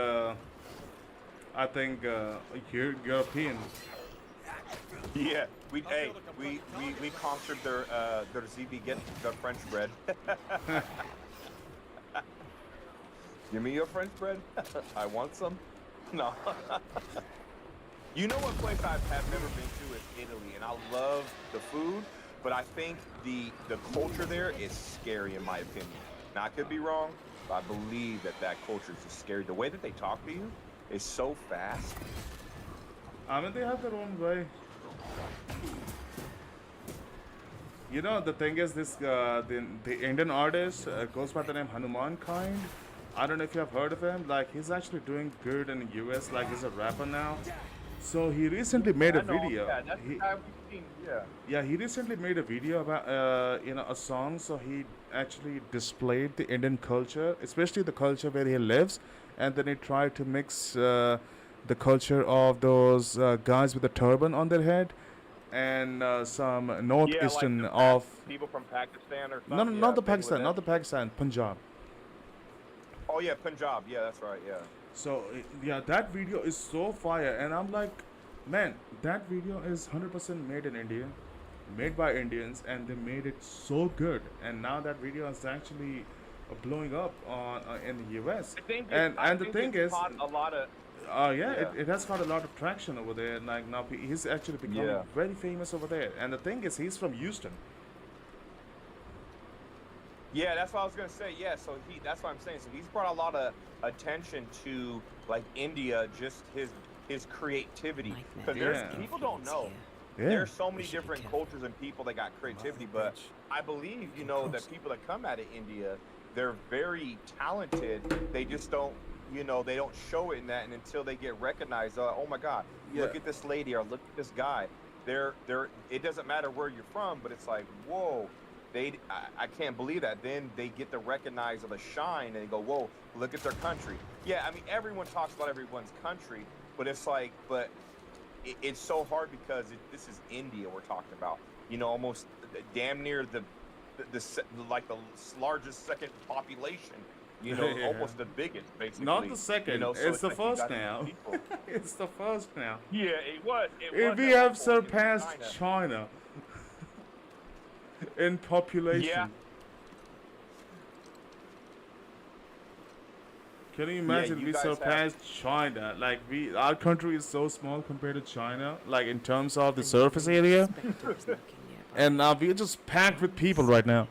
I think European. Yeah. We conquered their ZB get their French bread. Give me your French bread. I want some. No. You know what place have never been to is Italy, and I love the food, but I think the culture there is scary in my opinion. Now I could be wrong, but I believe that culture is just scary. The way that they talk to you is so fast. I mean, they have their own way. You know, the thing is, the Indian artist goes by the name Hanuman Kind. I don't know if you have heard of him. Like, he's actually doing good in the US. Like, he's a rapper now. So he recently made a I know. video. Yeah, that's the He, guy we've seen. Yeah. yeah, he recently made a video about a song. So he actually displayed the Indian culture, especially the culture where he lives, and then he tried to mix the culture of those guys with the turban on their head, and some Yeah, like northeastern the of people from Pakistan or no, no, something. not Yeah, the Pakistan, Bangladesh. not the Pakistan, Punjab. Oh yeah, Punjab. Yeah, that's right. Yeah. So yeah, that video is so fire, and I'm like, man, that video is 100% made in India, made by Indians, and they made it so good. And now that video is actually blowing up on in the U.S. I And the think thing it's is, caught a lot of. yeah, Yeah. it has got a lot of traction over there. Like now, he's actually becoming Yeah. very famous over there. And the thing is, he's from Houston. Yeah, that's what I was gonna say. Yeah, so that's what I'm saying. So he's brought a lot of attention to like India, just his creativity. Nightmare Because Yeah. there's is people don't influence know. here. Yeah, There's so many should be different careful. cultures and people that got creativity, Mother but bitch. I believe you Can know cross. that people that come out of India, they're very talented. They just don't, they don't show it in that, and until they get recognized, oh my God, look Yeah. at this lady or look at this guy. They're. It doesn't matter where you're from, but it's like, whoa, I can't believe that. Then they get to recognize or the shine, and they go, whoa, look at their country. Yeah, I mean, everyone talks about everyone's country, but it's like, it's so hard because this is India we're talking about. Almost damn near like the largest second population. Yeah. Almost the biggest, basically. Not the second. So It's the like you first got these now. people. It's the first now. Yeah, it was. We at have one point in surpassed China. China in population. Yeah. Can you imagine you we guys have- surpassed China? Like our country is so small compared to China, like in terms of the surface area, and now we're just packed with people right now.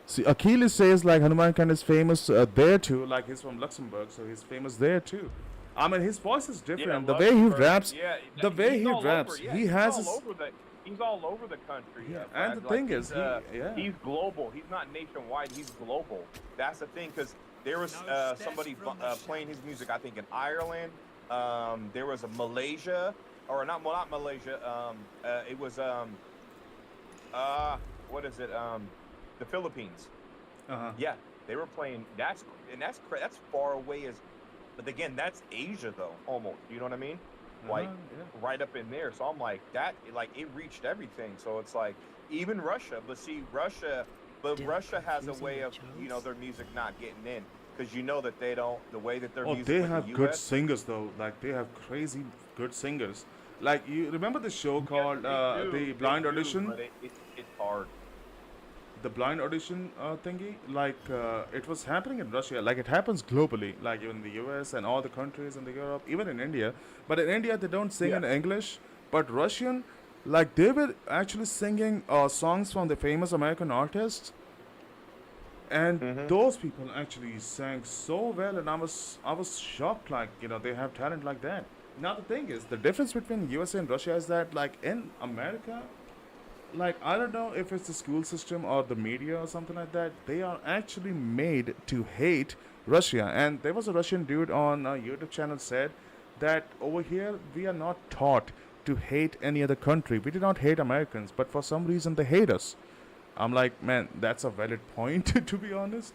See, Achilles says like Hanuman Khan is famous there too. Like he's from Luxembourg, so he's famous there too. I mean, his voice is different. The way he Luxembourg, raps, yeah, the way he's he all raps, over, yeah, he he's has all his. over he's all over the country. Yeah, Brad. and the thing is, he's global. He's not nationwide. He's global. That's the thing, because there was somebody playing his music, I think, in Ireland. There was a Malaysia, or not Malaysia. It was what is it? The Philippines. Uh-huh. Yeah, they were playing. That's far away as, but again, that's Asia though, almost. You know what I mean? Like yeah. right up in there. So I'm like that. Like it reached everything. So it's like even Russia. But see, Russia has a way of their music not getting in, because that they don't, the way that their music. They with have the good US, singers though. Like they have crazy good singers. Like you remember the show called they the Blind do, Audition? but it's hard. The blind audition thingy, like it was happening in Russia, like it happens globally, like even in the US and all the countries in the Europe, even in India. But in India they don't sing in English, but Russian, like they were actually singing songs from the famous American artists, and those people actually sang so well, and I was shocked, like they have talent like that. Now the thing is, the difference between USA and Russia is that, like in America, like I don't know if it's the school system or the media or something like that, they are actually made to hate Russia. And there was a Russian dude on a YouTube channel said that over here we are not taught to hate any other country. We do not hate Americans, but for some reason they hate us. I'm like, man, that's a valid point to be honest.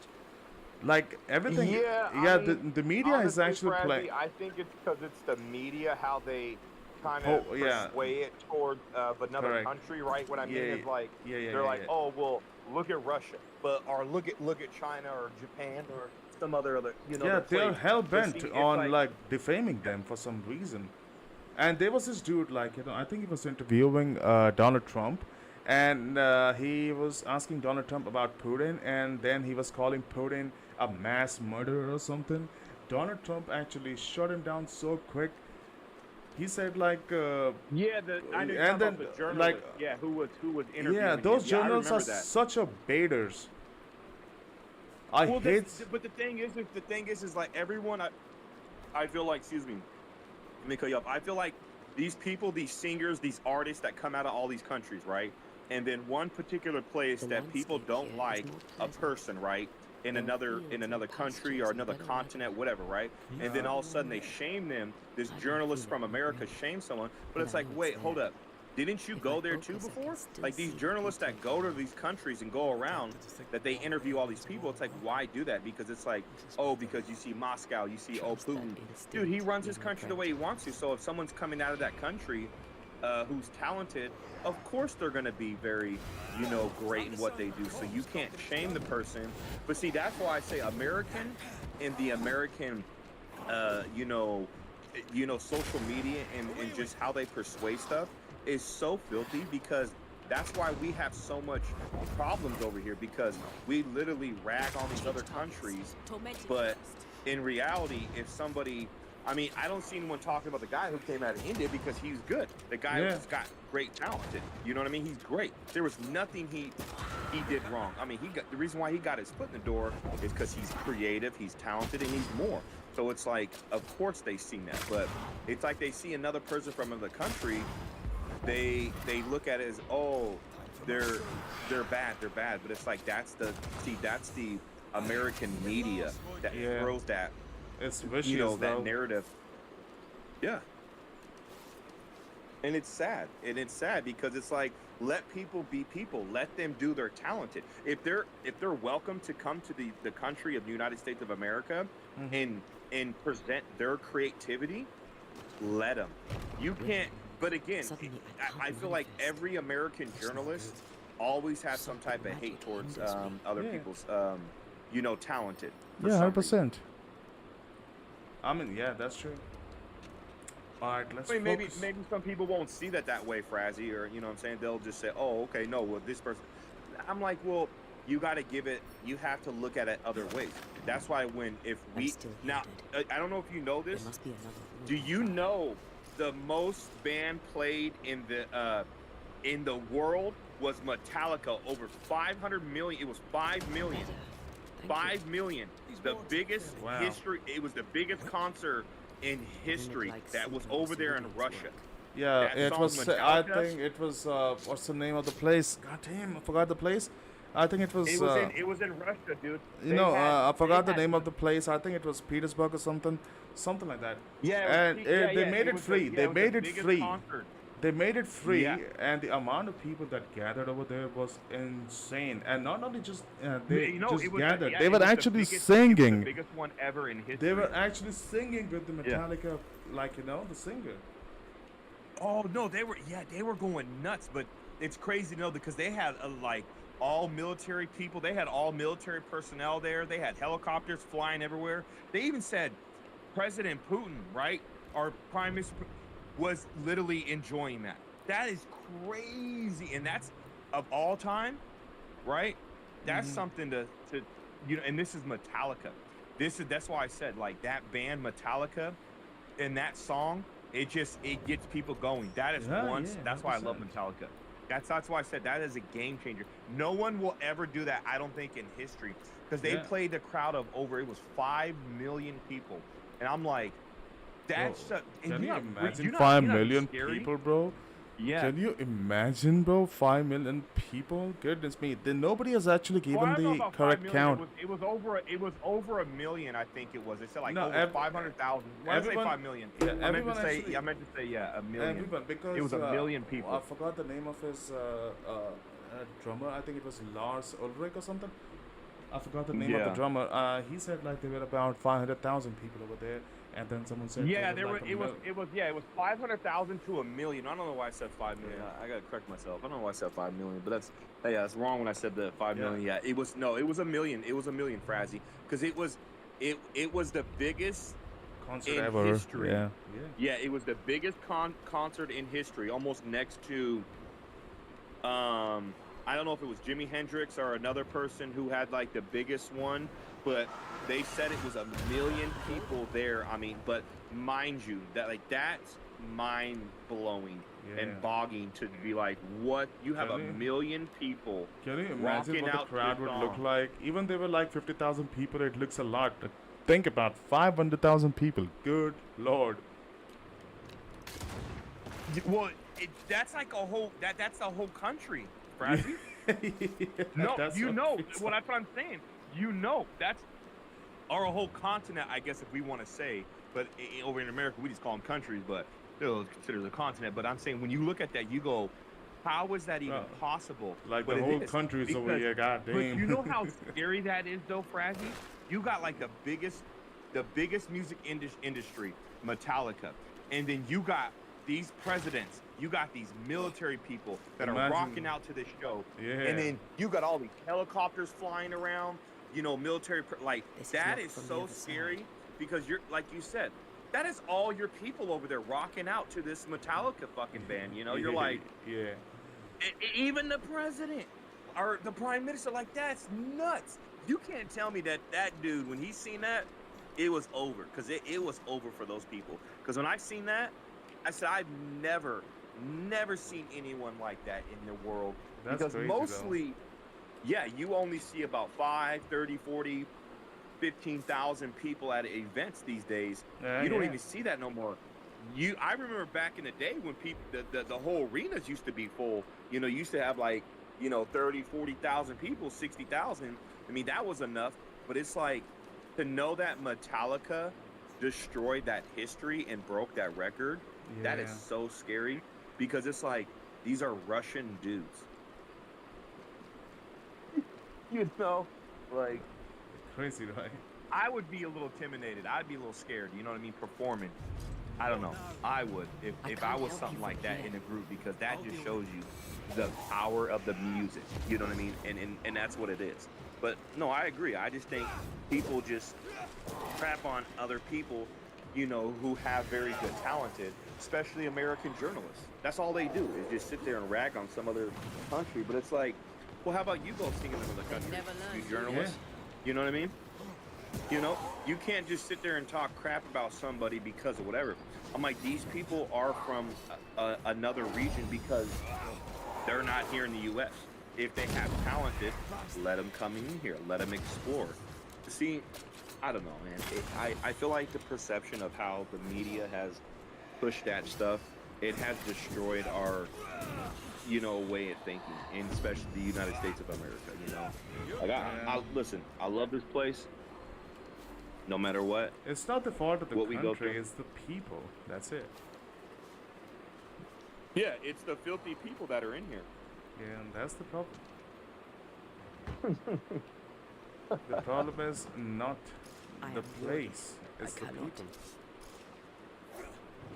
Like everything, I mean, the media is honestly, actually Bradley, playing. I think it's because it's the media, how they kind Oh, of yeah. sway it toward another Correct. country, right? What I mean Yeah, is like yeah, they're yeah, like, yeah. oh well, look at Russia, or look at China or Japan or some other Yeah, other they're place. hell But bent see, it's on like defaming them for some reason. And there was this dude, like I think he was interviewing Donald Trump, and he was asking Donald Trump about Putin, and then he was calling Putin a mass murderer or something. Donald Trump actually shut him down so quick. He said like, I know you're and talking then, about the journalist, like, who was interviewing yeah, him. those Yeah, I journalists are remember that. such a baiters. I Well, hate. but the thing is like everyone. I feel like, excuse me, let me cut you off. I feel like these people, these singers, these artists that come out of all these countries, right? And then one particular place The that people landscape don't here is like more a pleasant. person, right? In There are another fields and country or pastures and another better continent, whatever, right? And then all of a sudden they shame them. This I don't journalist feel from that America way. shames someone, but But it's I like, know wait, it's hold there. up. Didn't you If go I there too focus, I can before? still Like these see journalists that detail. go to these countries and go around, that they interview all these people. It's like, why do that? Because it's like, oh, because you see Moscow, you see, oh, Trust that Putin. Dude, he instinct, runs his young country the way he apprentice. wants to. So if someone's coming out of that country, who's talented, of course they're going to be very, great in what they do. So you can't shame the person. But see, that's why I say American and the American, uh, you know, social media and just how they persuade stuff is so filthy because that's why we have so much problems over here because we literally rag on these other countries, but in reality, if somebody, I mean, I don't see anyone talking about the guy who came out of India because he's good. The guy Yeah. has got great talent. You know what I mean? He's great. There was nothing he did wrong. I mean, he got the reason why he got his foot in the door is because he's creative, he's talented, and he's more. So it's like, of course they seen that, but it's like they see another person from another country, they look at it as, oh, they're bad, but it's like that's the American media that Yeah. throws that It's vicious, that though. narrative. Yeah. And it's sad. And it's sad because it's like, let people be people. Let them do their talented. If they're welcome to come to the country of the United States of America Mhm. and present their creativity, let them. You can't. But again, Suddenly I I can't feel like manifest. every American journalist always has some type of hate Magic towards hinders me. other Yeah. people's talented for Yeah, some 100%. I mean, yeah, that's true. All right, let's I mean, maybe focus. some people won't see that way, Frazzy, or you know what I'm saying? They'll just say, "Oh, okay, no, well, this person." I'm like, well, you got to give it. You have to look at it other ways. That's why if I'm we still now, hindered. I don't know if you know There this. must be another Do room. you know the most band played in the world was Metallica? Over 500 million. It was 5 million. Better. Thank you. 5 million. The biggest Wow. history. It was the biggest concert in history like that was silver over there in Swordian's Russia. work. Yeah, That it song was. I Metallica. think it was. What's the name of the place? God damn, I forgot the place. I think it was. It was in Russia, dude. I forgot the name of the place. I think it was Petersburg or something like that. Yeah, And they made it free. They made it biggest free. concert. They made it free, Yeah. and the amount of people that gathered over there was insane. And not only just they just It was gathered, yeah, they it were was the actually biggest- It was singing. the biggest one ever in history. They were actually singing with the Yeah. Metallica, like the singer. Oh no, they were going nuts, but it's crazy to know because they had like all military people, they had all military personnel there, they had helicopters flying everywhere. They even said President Putin, right, our Prime Minister was literally enjoying that. That is crazy, and that's of all time, right? That's something to and this is Metallica. That's why I said like that band Metallica and that song, it gets people going. That is Yeah, that's why I love 100%. Metallica. That's why I said that is a game changer. No one will ever do that, I don't think, in history. Because they Yeah. played a crowd of it was 5 million people. And I'm like, that's Bro, and can you you're imagine you're not- 5 you're not million scary. people, bro? Yeah. Can you imagine, bro? 5 million people? Goodness me. Then nobody has actually Well, given I don't know the about 5 correct million. count. It was over a million, I think it was. They said like No, over 500,000. When I say everyone- 5 million, yeah, I meant everyone to say actually- I meant to say a million. Everyone, because It was a million people. I forgot the name of his drummer. I think it was Lars Ulrich or something. I forgot the name of the Yeah. drummer. He said like there were about 500,000 people over there, and then someone said Yeah, there were like a mil- it was 500,000 to a million. I don't know why I said 5 million. I gotta correct myself. I don't know why I said 5 million, but that's wrong when I said the 5 Yeah. million. Yeah, it was a million. It was a million, Frazzy, because it was the biggest concert in ever. history. Yeah. Yeah, it was the biggest concert in history, almost next to I don't know if it was Jimi Hendrix or another person who had like the biggest one, but they said it was a million people there. I mean, but mind you, that's mind blowing Yeah. and bogging to be like, what? You have Can a you- million people. Can you imagine Rocking what the out to crowd the would look song. like? Even there were like 50,000 people, it looks a lot. But think about 500,000 people. Good lord. Well, that's like a whole that's the whole country, Bradley. No, That's you what know. it's Well, that's what I'm saying. You know, that's our whole continent, I guess, if we want to say. But over in America, we just call them countries. But still considered a continent, but I'm saying when you look at that, you go, how is that even Well, possible? like But the it whole is country's over because, here. God but damn. you know how scary that is, though, Frazzy. You got like the biggest music industry, Metallica, and then you got these presidents, you got these military people that are rocking Imagine. out to this show, and Yeah. then you got all these helicopters flying around, military like This is that not is from the so other scary side. because you're like you said, that is all your people over there rocking out to this Metallica fucking band. You're like, Yeah. even the president or the prime minister, like that's nuts. You can't tell me that dude, when he seen that, it was over, because it was over for those people. Because when I seen that, I said I've never seen anyone like that in the world. That's Because crazy, mostly, yeah, you only see about 5, 30, 40, 15,000 people at events these days. though. You don't Yeah. even see that no more. I remember back in the day when people, the whole arenas used to be full. You used to have like, 30, 40,000 people, 60,000. I mean, that was enough. But it's like, to know that Metallica destroyed that history and broke that record, that is Yeah. so scary, because it's like, these are Russian dudes. Like, Crazy, right? I would be a little intimidated. I'd be a little scared, you know what I mean? Performing. I don't know. I would if I I can't was help something you like from that here. in a group, because that just shows you the power of the music. You know what I mean? And that's what it is. But no, I agree. I just think people just crap on other people, who have very good talented, especially American journalists. That's all they do is just sit there and rag on some other country. But it's like, well, how about you go sing in another country? never learn, You do journalists. You know what I mean? You can't just sit there and talk crap about somebody because of whatever. I'm like, these people are from another region because they're not here in the U.S. If they have talented, let them come in here. Let them explore. See, I don't know, man. I feel like the perception of how the media has pushed that stuff, it has destroyed our, way of thinking, and especially the United States of America. Like, listen, I love this place. No matter what It's not the fault of the we go country, through. it's the people. That's it. Yeah, it's the filthy people that are in here. Yeah, and that's the problem. The problem is not I the am place, I it's the cannot. people.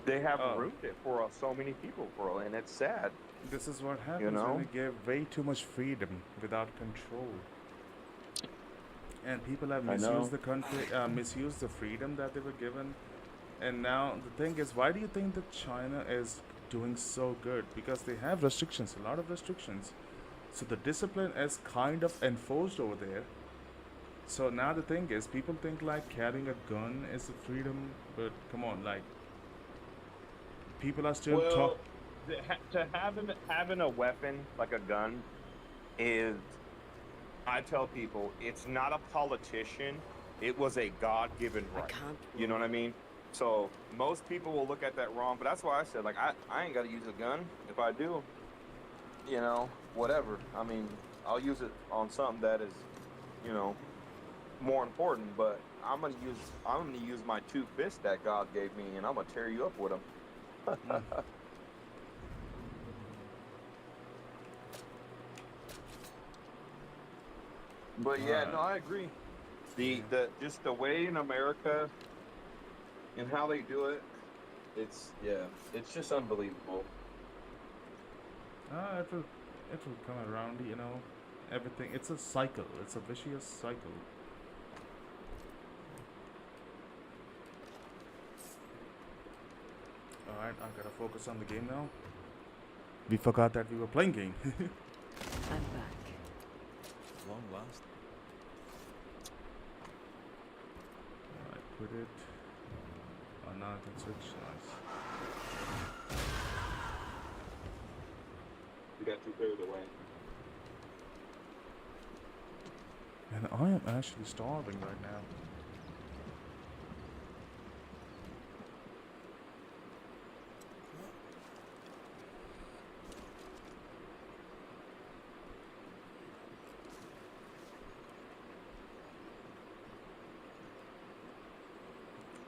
They have Oh. ruined it for so many people, bro, and it's sad. This is what happens when you give way too much freedom without control. And people have I know. misused the country, misused the freedom that they were given. And now the thing is, why do you think that China is doing so good? Because they have restrictions, a lot of restrictions. So the discipline is kind of enforced over there. So now the thing is, people think like carrying a gun is a freedom, but come on, like people are still Well, to having a weapon like a gun is, I tell people, it's not a politician. It was a God-given I right. can't. You know what I mean? So most people will look at that wrong, but that's why I said, like, I ain't got to use a gun. If I do, whatever. I mean, I'll use it on something that is, more important. But I'm gonna use my 2 fists that God gave me, and I'm gonna tear you up with them. But yeah, no, I agree. The just the way in America and how they do it, it's just unbelievable. it will come around, everything. It's a cycle. It's a vicious cycle. Alright, I gotta focus on the game now. We forgot that we were playing game. I'm back. Long last. Alright, quit it. Oh, now I can switch. Nice. We got 2 carried away. And I am actually starving right now.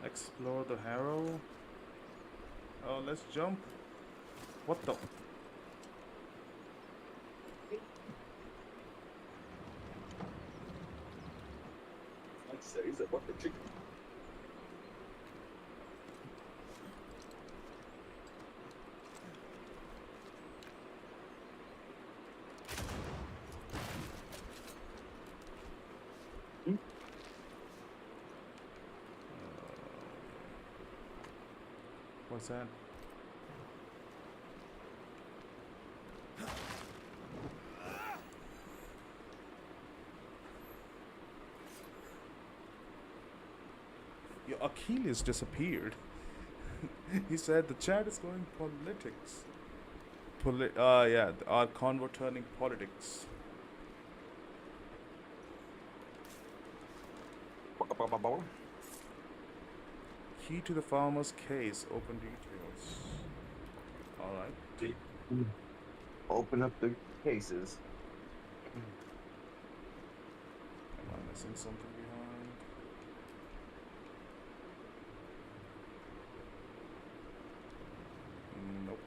Explore the Harrow. Oh, let's jump. What the? Like says that what the chicken. What's that? Your Achilles disappeared. He said the chat is going politics. Yeah, our convo turning politics. Key to the farmer's case. Open details. All right. Open up the cases. Am I missing something behind? Nope.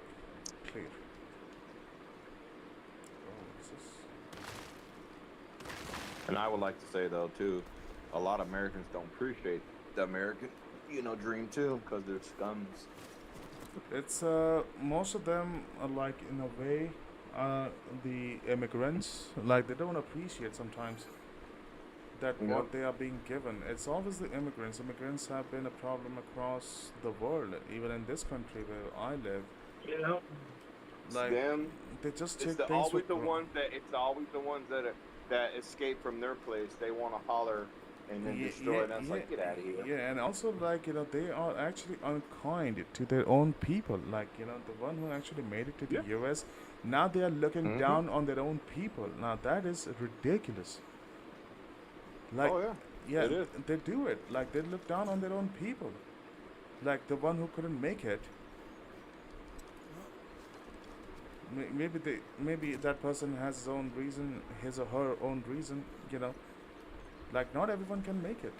Clear. Oh, what's this? And I would like to say though too, a lot of Americans don't appreciate the American, dream too, because they're scums. It's most of them are like in a way the immigrants, like they don't appreciate sometimes that Yep. what they are being given. It's always the immigrants. Immigrants have been a problem across the world, even in this country where I live. Like Them. they just It's take things always with the ones that escape from their place. They want to holler and then destroy. And that's like, get out of here. yeah, and also like they are actually unkind to their own people. Like the one who actually made it to the Yeah. U.S. Now they are looking Mhm. down on their own people. Now that is ridiculous. Like, Oh yeah. yeah, It is. they do it. Like they look down on their own people. Like the one who couldn't make it. Maybe that person has his own reason, his or her own reason. Like not everyone can make it.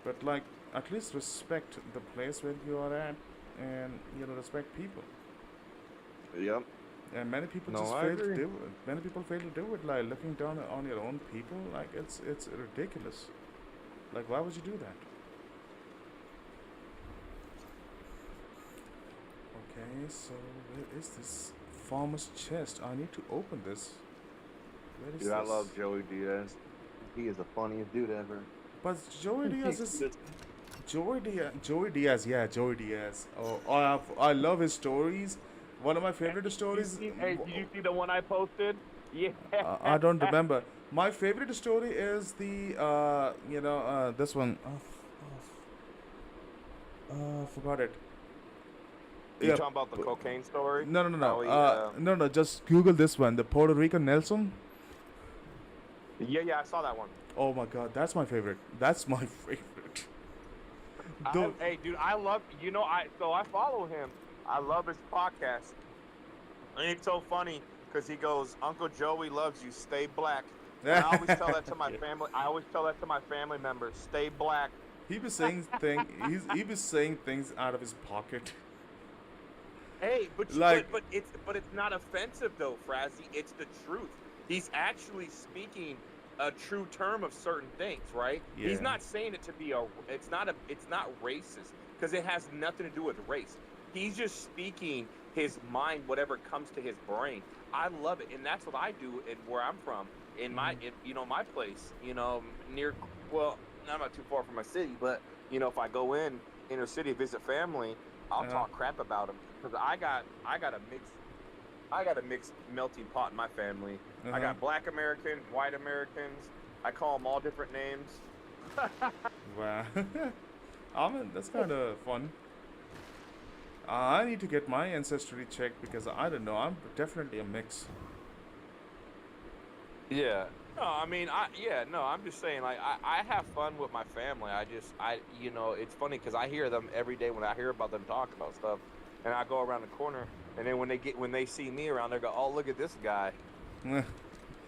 But like at least respect the place where you are at, and respect people. Yep. And many people No, just I fail to agree. do it. Many people fail to do it. Like looking down on your own people. Like it's ridiculous. Like why would you do that? Okay, so where is this farmer's chest? I need to open this. Where is Dude, I this? love Joey Diaz. He is the funniest dude ever. But Joey Diaz is He's- Joey Diaz. Joey Diaz, yeah, Joey Diaz. Oh, I love his stories. One of my favorite stories. Hey, did you see the one I posted? Yeah. I don't remember. My favorite story is the this one. Forgot it. You Yeah. talking about the cocaine story? No, no, no, How he, no. Just Google this one. The Puerto Rican Nelson. Yeah, I saw that one. Oh my God, that's my favorite. That's my favorite. Hey, dude, I love. I follow him. I love his podcast. And it's so funny because he goes, "Uncle Joey loves you. Stay black." And I always tell that to my family. I always tell that to my family members. Stay black. He was saying things out of his pocket. Hey, but Like- it's not offensive though, Frazzy. It's the truth. He's actually speaking a true term of certain things, right? Yeah. He's not saying it to be it's not racist because it has nothing to do with race. He's just speaking his mind, whatever comes to his brain. I love it, and that's what I do. And where I'm from, in my my place, near I'm not too far from my city, but if I go in inner city visit family, I'll Uh-huh. talk crap about them because I got a mixed melting pot in my family. I Uh-huh. got Black American, White Americans. I call them all different names. Wow. I mean, that's kind of fun. I need to get my ancestry checked because I don't know. I'm definitely a mix. Yeah. No, I mean, I'm just saying, like, I have fun with my family. It's funny because I hear them every day when I hear about them talk about stuff, and I go around the corner, and then when they see me around, they go, "Oh, look at this guy."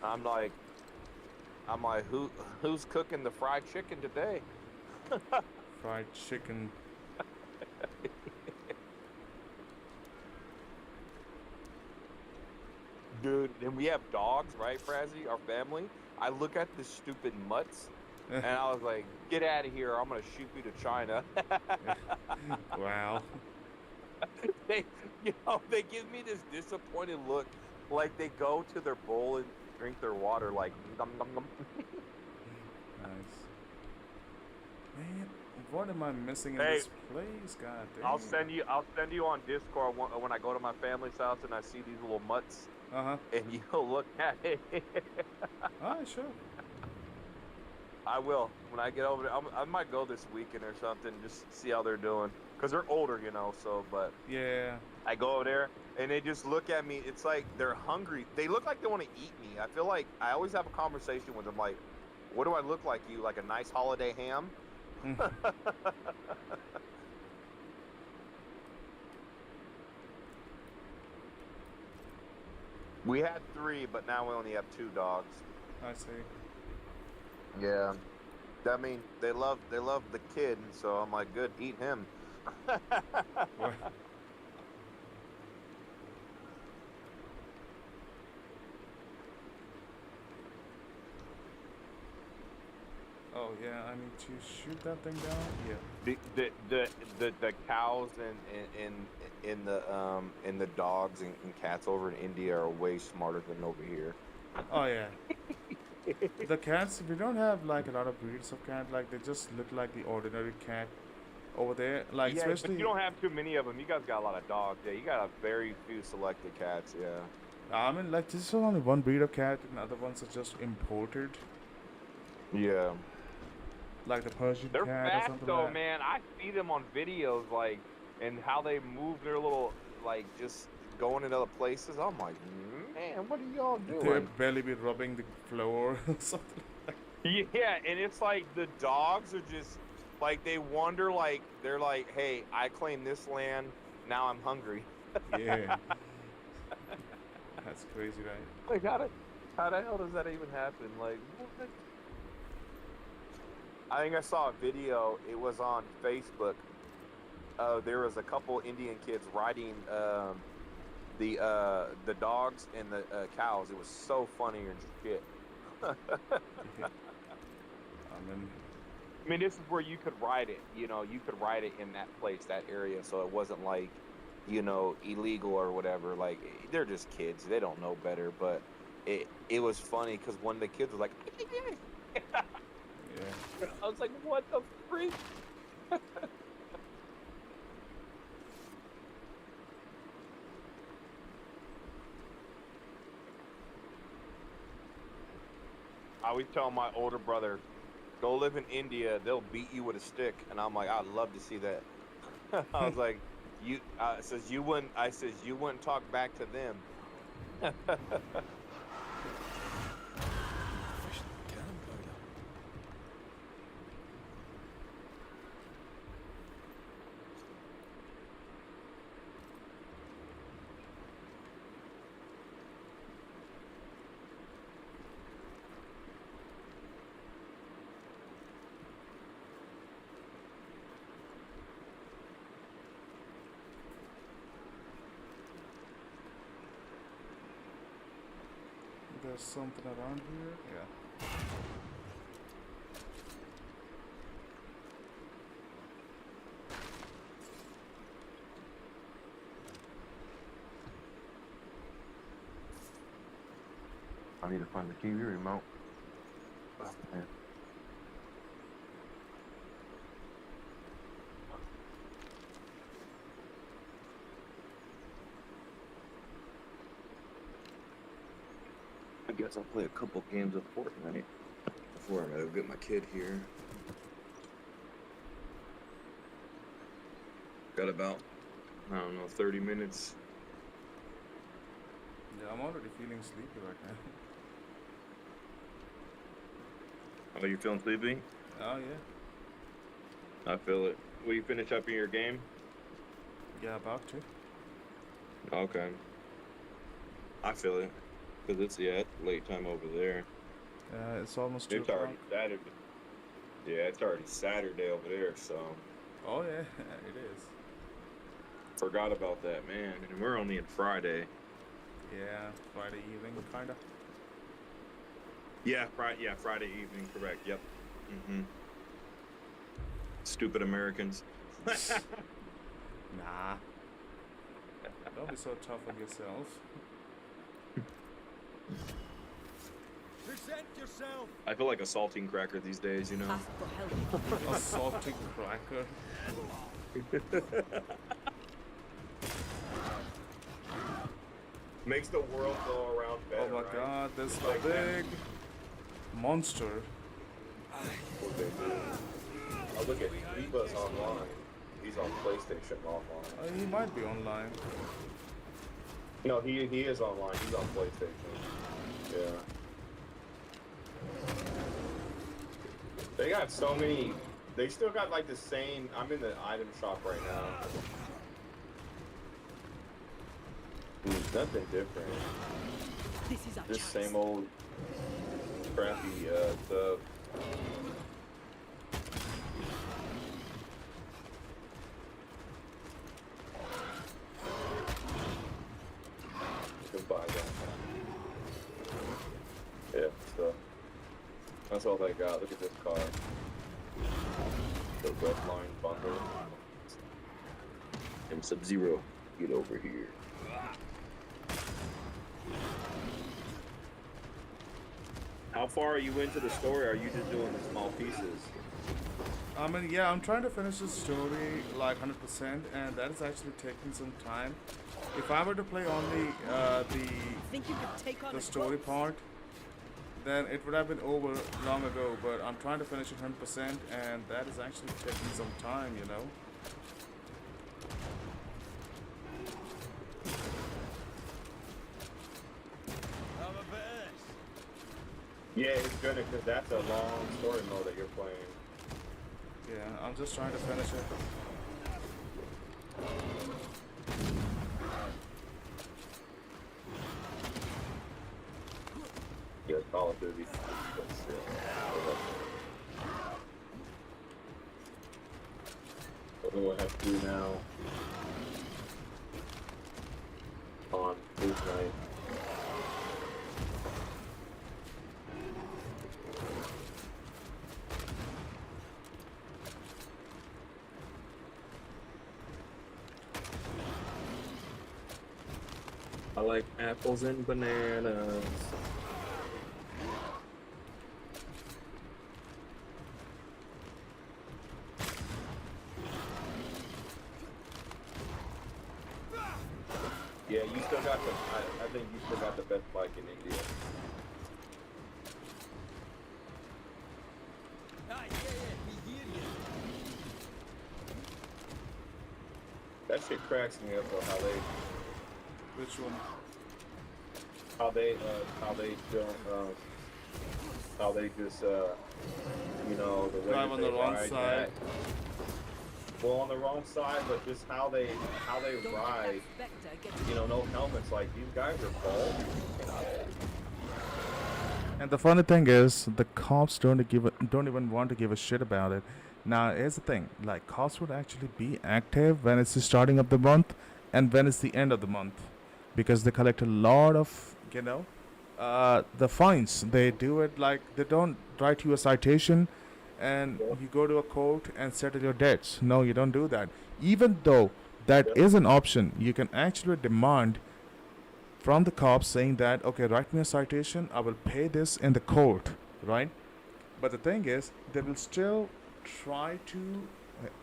I'm like, who's cooking the fried chicken today? Fried chicken. Dude, and we have dogs, right, Frazzy? Our family. I look at the stupid mutts, and I was like, "Get out of here! I'm gonna ship you to China." Wow. they, they give me this disappointed look, like they go to their bowl and drink their water, like, nom, nom, nom. Nice. Man, what am I missing in Hey, this place? God damn. I'll send you on Discord when I go to my family's house and I see these little mutts, and you'll look at it. Alright, sure. I will when I get over there. I might go this weekend or something, just see how they're doing, because they're older, So, but Yeah. I go over there and they just look at me. It's like they're hungry. They look like they want to eat me. I feel like I always have a conversation with them, like, "What do I look like? You like a nice holiday ham?" We had 3, but now we only have 2 dogs. I see. Yeah, I mean they love the kid, and so I'm like, good, eat him. What? Oh yeah, I need to shoot that thing down. Yeah. The cows and the dogs and cats over in India are way smarter than over here. Oh yeah. The cats, we don't have like a lot of breeds of cat. Like they just look like the ordinary cat over there. Like Yeah, especially. but you don't have too many of them. You guys got a lot of dogs. Yeah, you got a very few selected cats. Yeah. I mean, like this is only one breed of cat, and other ones are just imported. Yeah. Like the Persian They're cat or fast something though, like that. man. I see them on videos, like, and how they move their little, like, just going in other places. I'm like, man, what are y'all They'll doing? barely be rubbing the floor or something like Yeah, and it's like the dogs are just like they wonder, like they're like, hey, I claim this land. Now I'm hungry. that. Yeah. That's crazy, right? Like, how the hell does that even happen? Like, what? I think I saw a video. It was on Facebook. There was a couple Indian kids riding the dogs and the cows. It was so funny and shit. I mean, this is where you could ride it. You could ride it in that place, that area, so it wasn't like, illegal or whatever. Like, they're just kids; they don't know better. But it was funny because one of the kids was like, yeah. I was like, what the freak? I always tell my older brother, go live in India, they'll beat you with a stick. And I'm like, I'd love to see that. I was like, I says you wouldn't talk back to them. Fish in the can powder. There's something around here. Yeah. I need to find the TV remote. Oh, man. I guess I'll play a couple games of Fortnite before I go get my kid here. Got about, I don't know, 30 minutes. Yeah, I'm already feeling sleepy right now. Oh, you feeling sleepy? Oh yeah. I feel it. Will you finish up in your game? Yeah, about to. Okay. I feel it. Because it's, it's late time over there. It's almost 2 It's o'clock. already Saturday. Yeah, it's already Saturday over there, so. Oh yeah, it is. Forgot about that, man. And we're only in Friday. Yeah, Friday evening, kinda. Yeah, Friday evening, correct. Yep. Mm-hmm. Stupid Americans. Nah. Don't be so tough on yourself. Present yourself. I feel like a saltine cracker these days, you know. Ask for help. A salty cracker. Makes the world go around better. Oh my right? god, this Like big monster. What they do. Oh, look at Reba's online. He's on PlayStation online. He might be online. No, he is online. He's on PlayStation. Yeah. They got so many. They still got like the same. I'm in the item shop right now. Nothing different. This is our Just chance. same old crappy stuff. You can buy that. Yeah, so that's all they got. Look at this car. The red line bundle. And Sub-Zero, get over here. How far are you into the story? Or are you just doing the small pieces? I mean, yeah, I'm trying to finish the story like 100%, and that is actually taking some time. If I were to play only Think you could take on the a story ghost? part, then it would have been over long ago. But I'm trying to finish it 100%, and that is actually taking some time, you know. I'm a best. Yeah, it's good because that's a long story mode that you're playing. Yeah, I'm just trying to finish it. Yeah, Call of Duty. That's, what do I have to do now? On Tuesday. I like apples and bananas. Yeah, you still got the. I think you still got the best bike in India. Ah, yeah, we hear you. That shit cracks me up though. Which one? How they don't, how they just, you know, the way Drive that on they the wrong ride side. that. Well, on the wrong side, but just how they Don't ride. let that spectre get You know, no helmets. Like these guys are bald. And the funny thing is, the cops don't even want to give a shit about it. Now, here's the thing: like, cops would actually be active when it's the starting of the month and when it's the end of the month, because they collect a lot of, the fines. They do it like they don't write you a citation, and you go to a court and settle your debts. No, you don't do that. Even though that is an option, you can actually demand from the cops saying that, okay, write me a citation, I will pay this in the court, right? But the thing is, they will still try to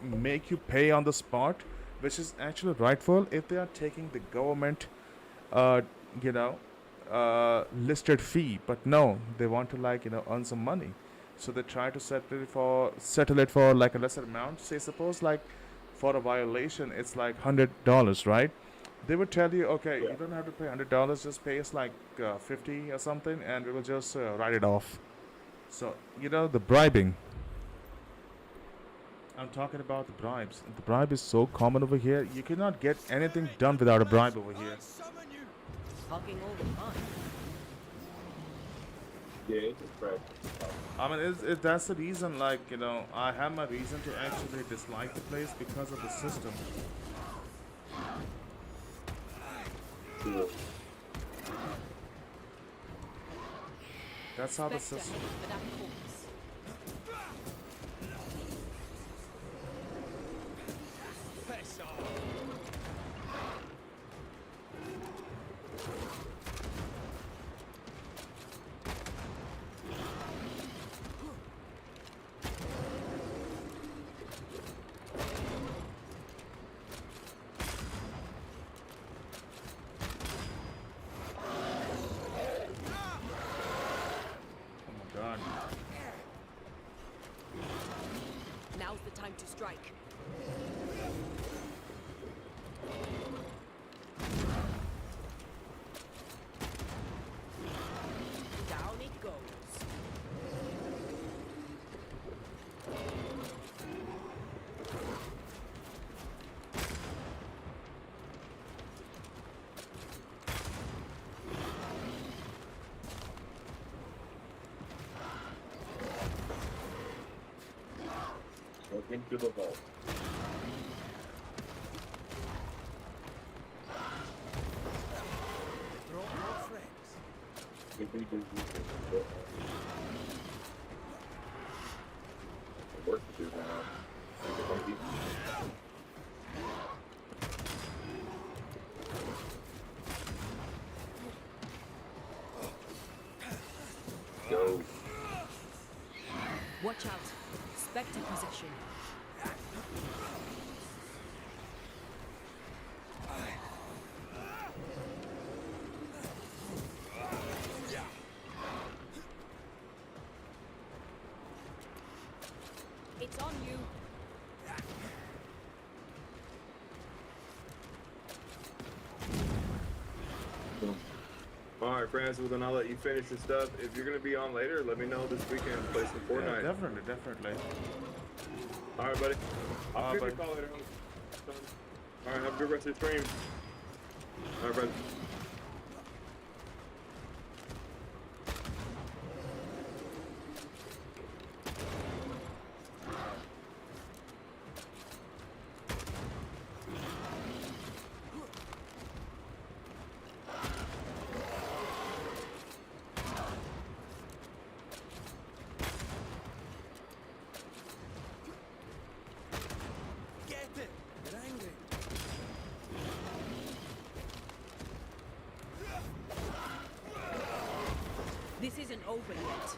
make you pay on the spot, which is actually rightful if they are taking the government, listed fee. But no, they want to earn some money, so they try to settle it for like a lesser amount. Say suppose like for a violation, it's like $100, right? They would tell you, okay, Yeah. you don't have to pay $100, just pay us like 50 or something, and we will just write it off. So, the bribing. I'm talking about the bribes. The bribe is so common over here. You cannot get anything done without a bribe over here. I summon you. talking all the time. Yeah, it's just cracks. I mean, that's the reason, I have my reason to actually dislike the place because of the system. That's how the Spectre system. headed for that corpse. Oh my god. Now's the time to strike. Down it goes. Look into the vault. If we can work to do now. Go. Watch out. Spectre possession. It's on you. Alright, Francis, well then I'll let you finish your stuff. If you're gonna be on later, let me know this weekend. Play some Yeah, Fortnite. definitely. Alright, buddy. I'll give you a buddy. call later on. Alright, have a good rest of your stream. Alright, brother. This isn't over yet.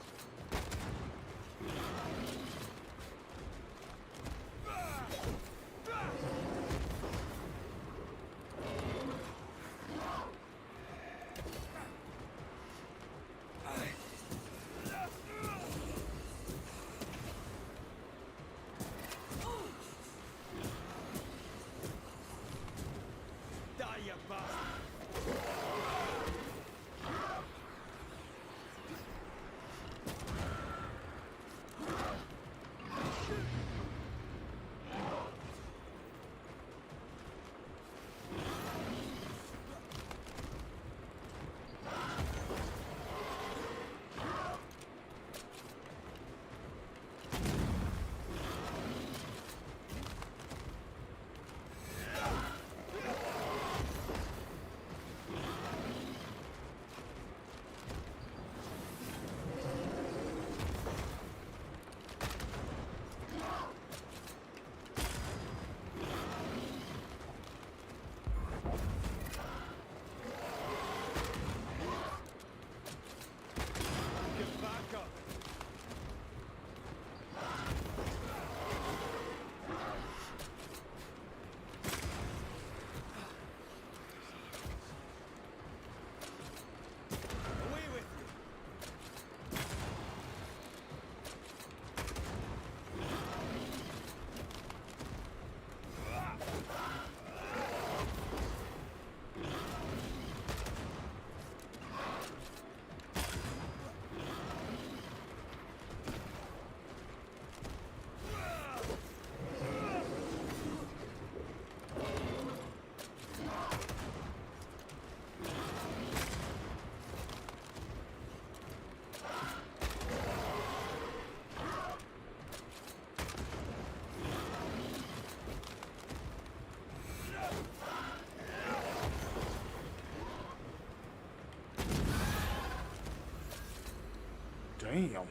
Damn.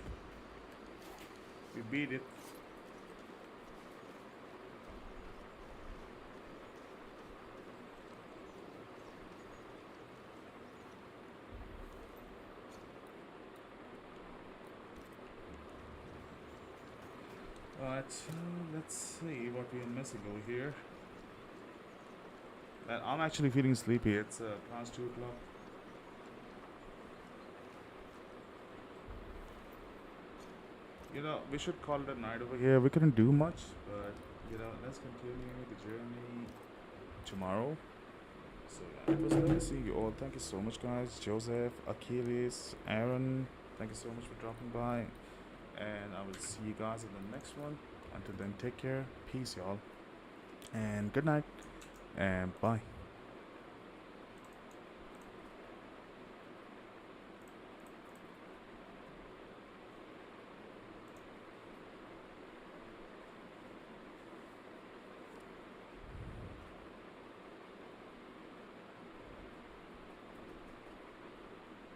We beat it. Alright, so let's see what we are missing over here. And I'm actually feeling sleepy. It's past 2 o'clock. You know, we should call it a night over here. We couldn't do much, but you know, let's continue the journey tomorrow. So yeah, it was nice seeing you all. Thank you so much, guys. Joseph, Achilles, Aaron, thank you so much for dropping by. And I will see you guys in the next one. Until then, take care. Peace, y'all. And good night. And bye.